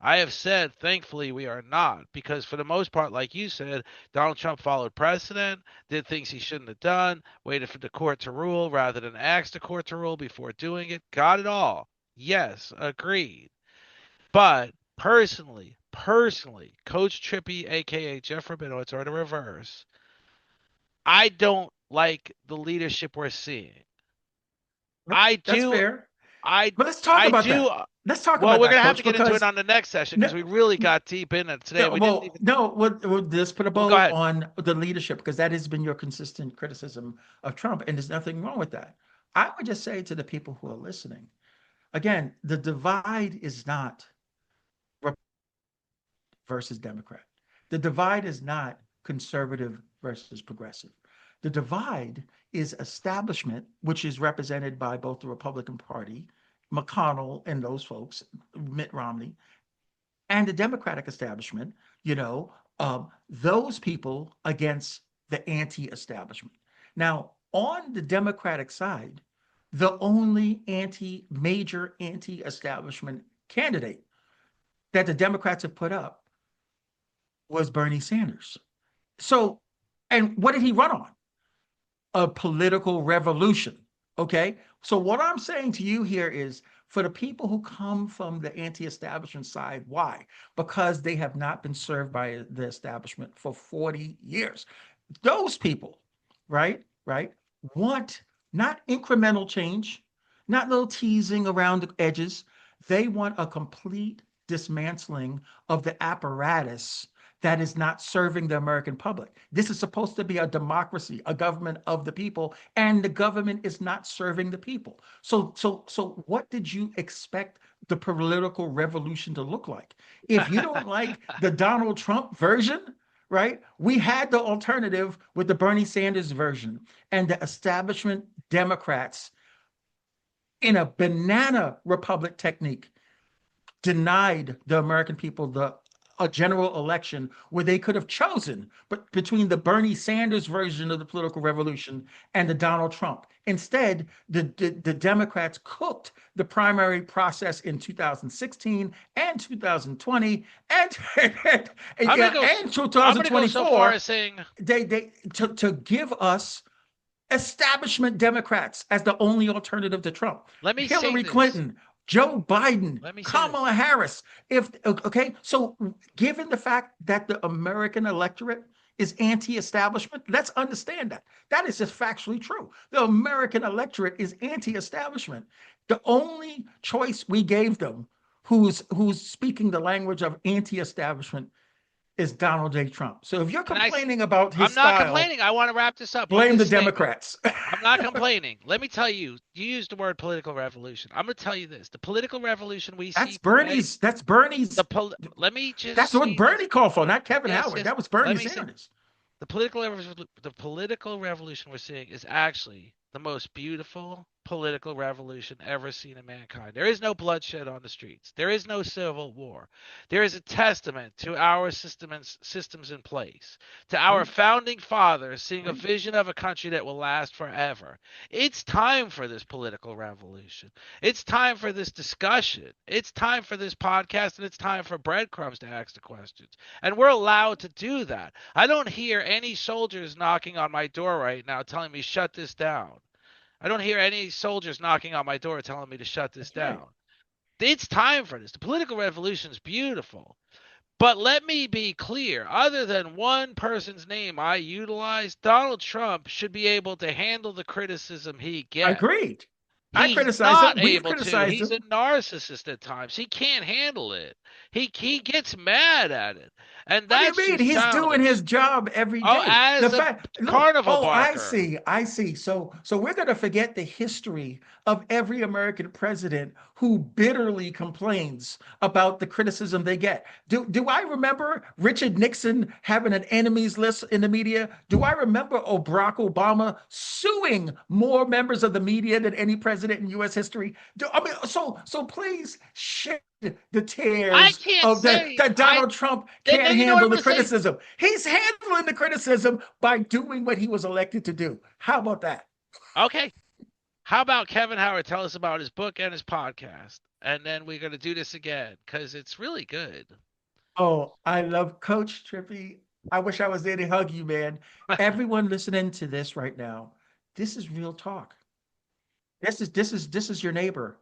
I have said, thankfully, we are not, because for the most part, like you said, Donald Trump followed precedent, did things he shouldn't have done, waited for the court to rule rather than ask the court to rule before doing it. Got it all. Yes, agreed. But personally, Coach Trippy, aka Jeff Rabinowitz, or the reverse, I don't like the leadership we're seeing. I That's do, fair. I, But let's talk I about do. that. Let's talk Well, about we're that, gonna have to Coach, get into it because on the next session no, because we really got deep in it today, and no, we didn't well, even. no, we'll just put a Well, go bow ahead. on the leadership, because that has been your consistent criticism of Trump, and there's nothing wrong with that. I would just say to the people who are listening, again, the divide is not versus Democrat. The divide is not conservative versus progressive. The divide is establishment, which is represented by both the Republican Party, McConnell and those folks, Mitt Romney, and the Democratic establishment, you know, those people against the anti-establishment. Now, on the Democratic side, the only major anti-establishment candidate that the Democrats have put up was Bernie Sanders. So, and what did he run on? A political revolution. Okay. So, what I'm saying to you here is for the people who come from the anti establishment side, why? Because they have not been served by the establishment for 40 years. Those people, right, right, want not incremental change, not little teasing around the edges. They want a complete dismantling of the apparatus that is not serving the American public. This is supposed to be a democracy, a government of the people, and the government is not serving the people. So what did you expect the political revolution to look like? If you don't like the Donald Trump version, right? We had the alternative with the Bernie Sanders version, and the establishment Democrats, in a banana republic technique, denied the American people a general election where they could have chosen but between the Bernie Sanders version of the political revolution and the Donald Trump. Instead, the Democrats cooked the primary process in 2016 and 2020 and I'm gonna go. and I'm gonna go so far 2024. as saying, They to give us establishment Democrats as the only alternative to Trump. let me say Hillary this. Clinton, Joe Biden, Let me say this. Kamala Harris. If okay, so given the fact that the American electorate is anti-establishment, let's understand that. That is just factually true. The American electorate is anti-establishment. The only choice we gave them, who's speaking the language of anti-establishment, is Donald J. Trump. So if you're And complaining about his I'm not style, complaining. I want to wrap this up with blame the this statement. Democrats. I'm not complaining. Let me tell you, you used the word political revolution. I'm going to tell you this. The political revolution we That's see today, Bernie's. That's Bernie's. let me just That's what say this. Bernie called for, not Kevin Yes, Howard. yes. That was Let Bernie me say Sanders. the political revolution we're seeing is actually the most beautiful political revolution ever seen in mankind. There is no bloodshed on the streets. There is no civil war. There is a testament to our systems in place, to our Great, founding fathers seeing a great. vision of a country that will last forever. It's time for this political revolution. It's time for this discussion. It's time for this podcast, and it's time for breadcrumbs to ask the questions. And we're allowed to do that. I don't hear any soldiers knocking on my door right now telling me shut this down. I don't hear any soldiers knocking on my door telling me to shut this That's right. down. It's time for this. The political revolution is beautiful. But let me be clear, other than one person's name I utilize, Donald Trump should be able to handle the criticism he gets. Agreed. I He's criticize not him. We've able to. criticized He's a him. narcissist at times. He can't handle it. He gets mad at it. And What do you that's mean? just He's doing his childish. job every Oh, day. The as a fact, look, carnival oh, I barker. see, I see. So we're going to forget the history of every American president who bitterly complains about the criticism they get. Do I remember Richard Nixon having an enemies list in the media? Do I remember Barack Obama suing more members of the media than any president in U.S. history? I mean, so please shed the I tears can't of say that I Donald Trump can't then you know what handle I'm the gonna say? criticism. He's handling the criticism by doing what he was elected to do. How about that? Okay. How about Kevin Howard tell us about his book and his podcast? And then we're gonna do this again because it's really good. Oh, I love Coach Trippy. I wish I was there to hug you, man. Everyone listening to this right now, this is real talk. This is your neighbor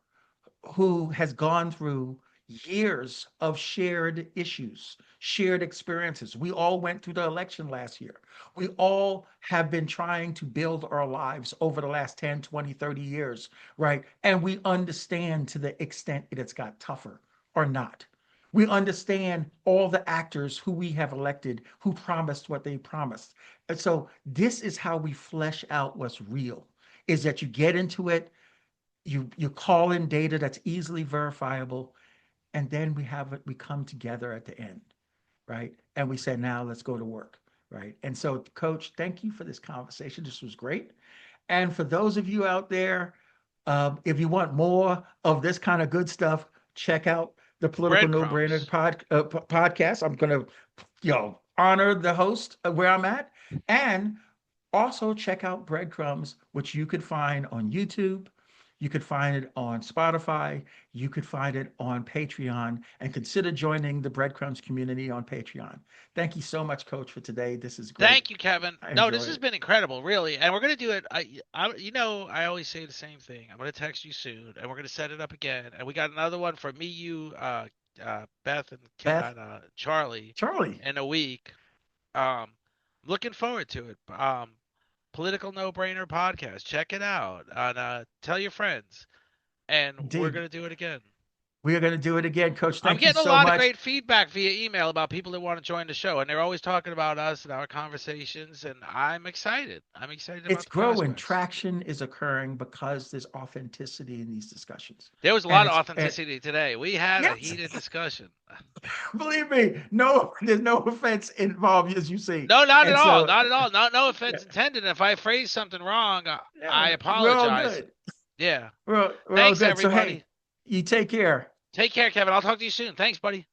who has gone through years of shared issues, shared experiences. We all went through the election last year. We all have been trying to build our lives over the last 10, 20, 30 years, right? And we understand to the extent it has got tougher or not. We understand all the actors who we have elected who promised what they promised. And so this is how we flesh out what's real is that you get into it, you call in data that's easily verifiable, and then we come together at the end, right? And we say, now let's go to work, right? And so, Coach, thank you for this conversation. This was great. And for those of you out there, if you want more of this kind of good stuff, check out the Political No Brainer Breadcrumbs. podcast. I'm going to, honor the host of where I'm at, and also check out Breadcrumbs, which you could find on YouTube. You could find it on Spotify. You could find it on Patreon, and consider joining the Breadcrumbs community on Patreon. Thank you so much, Coach, for today. This is great. Thank you, Kevin. I No, this enjoyed has it. been incredible, really. And we're gonna do it. I always say the same thing. I'm gonna text you soon, and we're gonna set it up again. And we got another one for me, you, Beth, and, Beth, Charlie Charlie, in a week. Um, looking forward to it. Political No Brainer podcast. Check it out. And tell your friends. And we're indeed. gonna do it again. We are going to do it again, Coach. I'm Thank you getting a so lot of much. great feedback via email about people that want to join the show, and they're always talking about us and our conversations, and I'm excited. I'm excited It's about the growing. prospects. Traction is occurring because there's authenticity in these discussions. There was a And lot of it's authenticity today. We had a yes, heated discussion. believe me, no, there's no offense involved, as you see. No, not at And all. so, Not at all. No yeah, offense intended. If I phrased something wrong, yeah, I we're all apologize. good. Yeah. We're all Thanks, good. So, hey, everybody. you take care. Take care, Kevin. I'll talk to you soon. Thanks, buddy.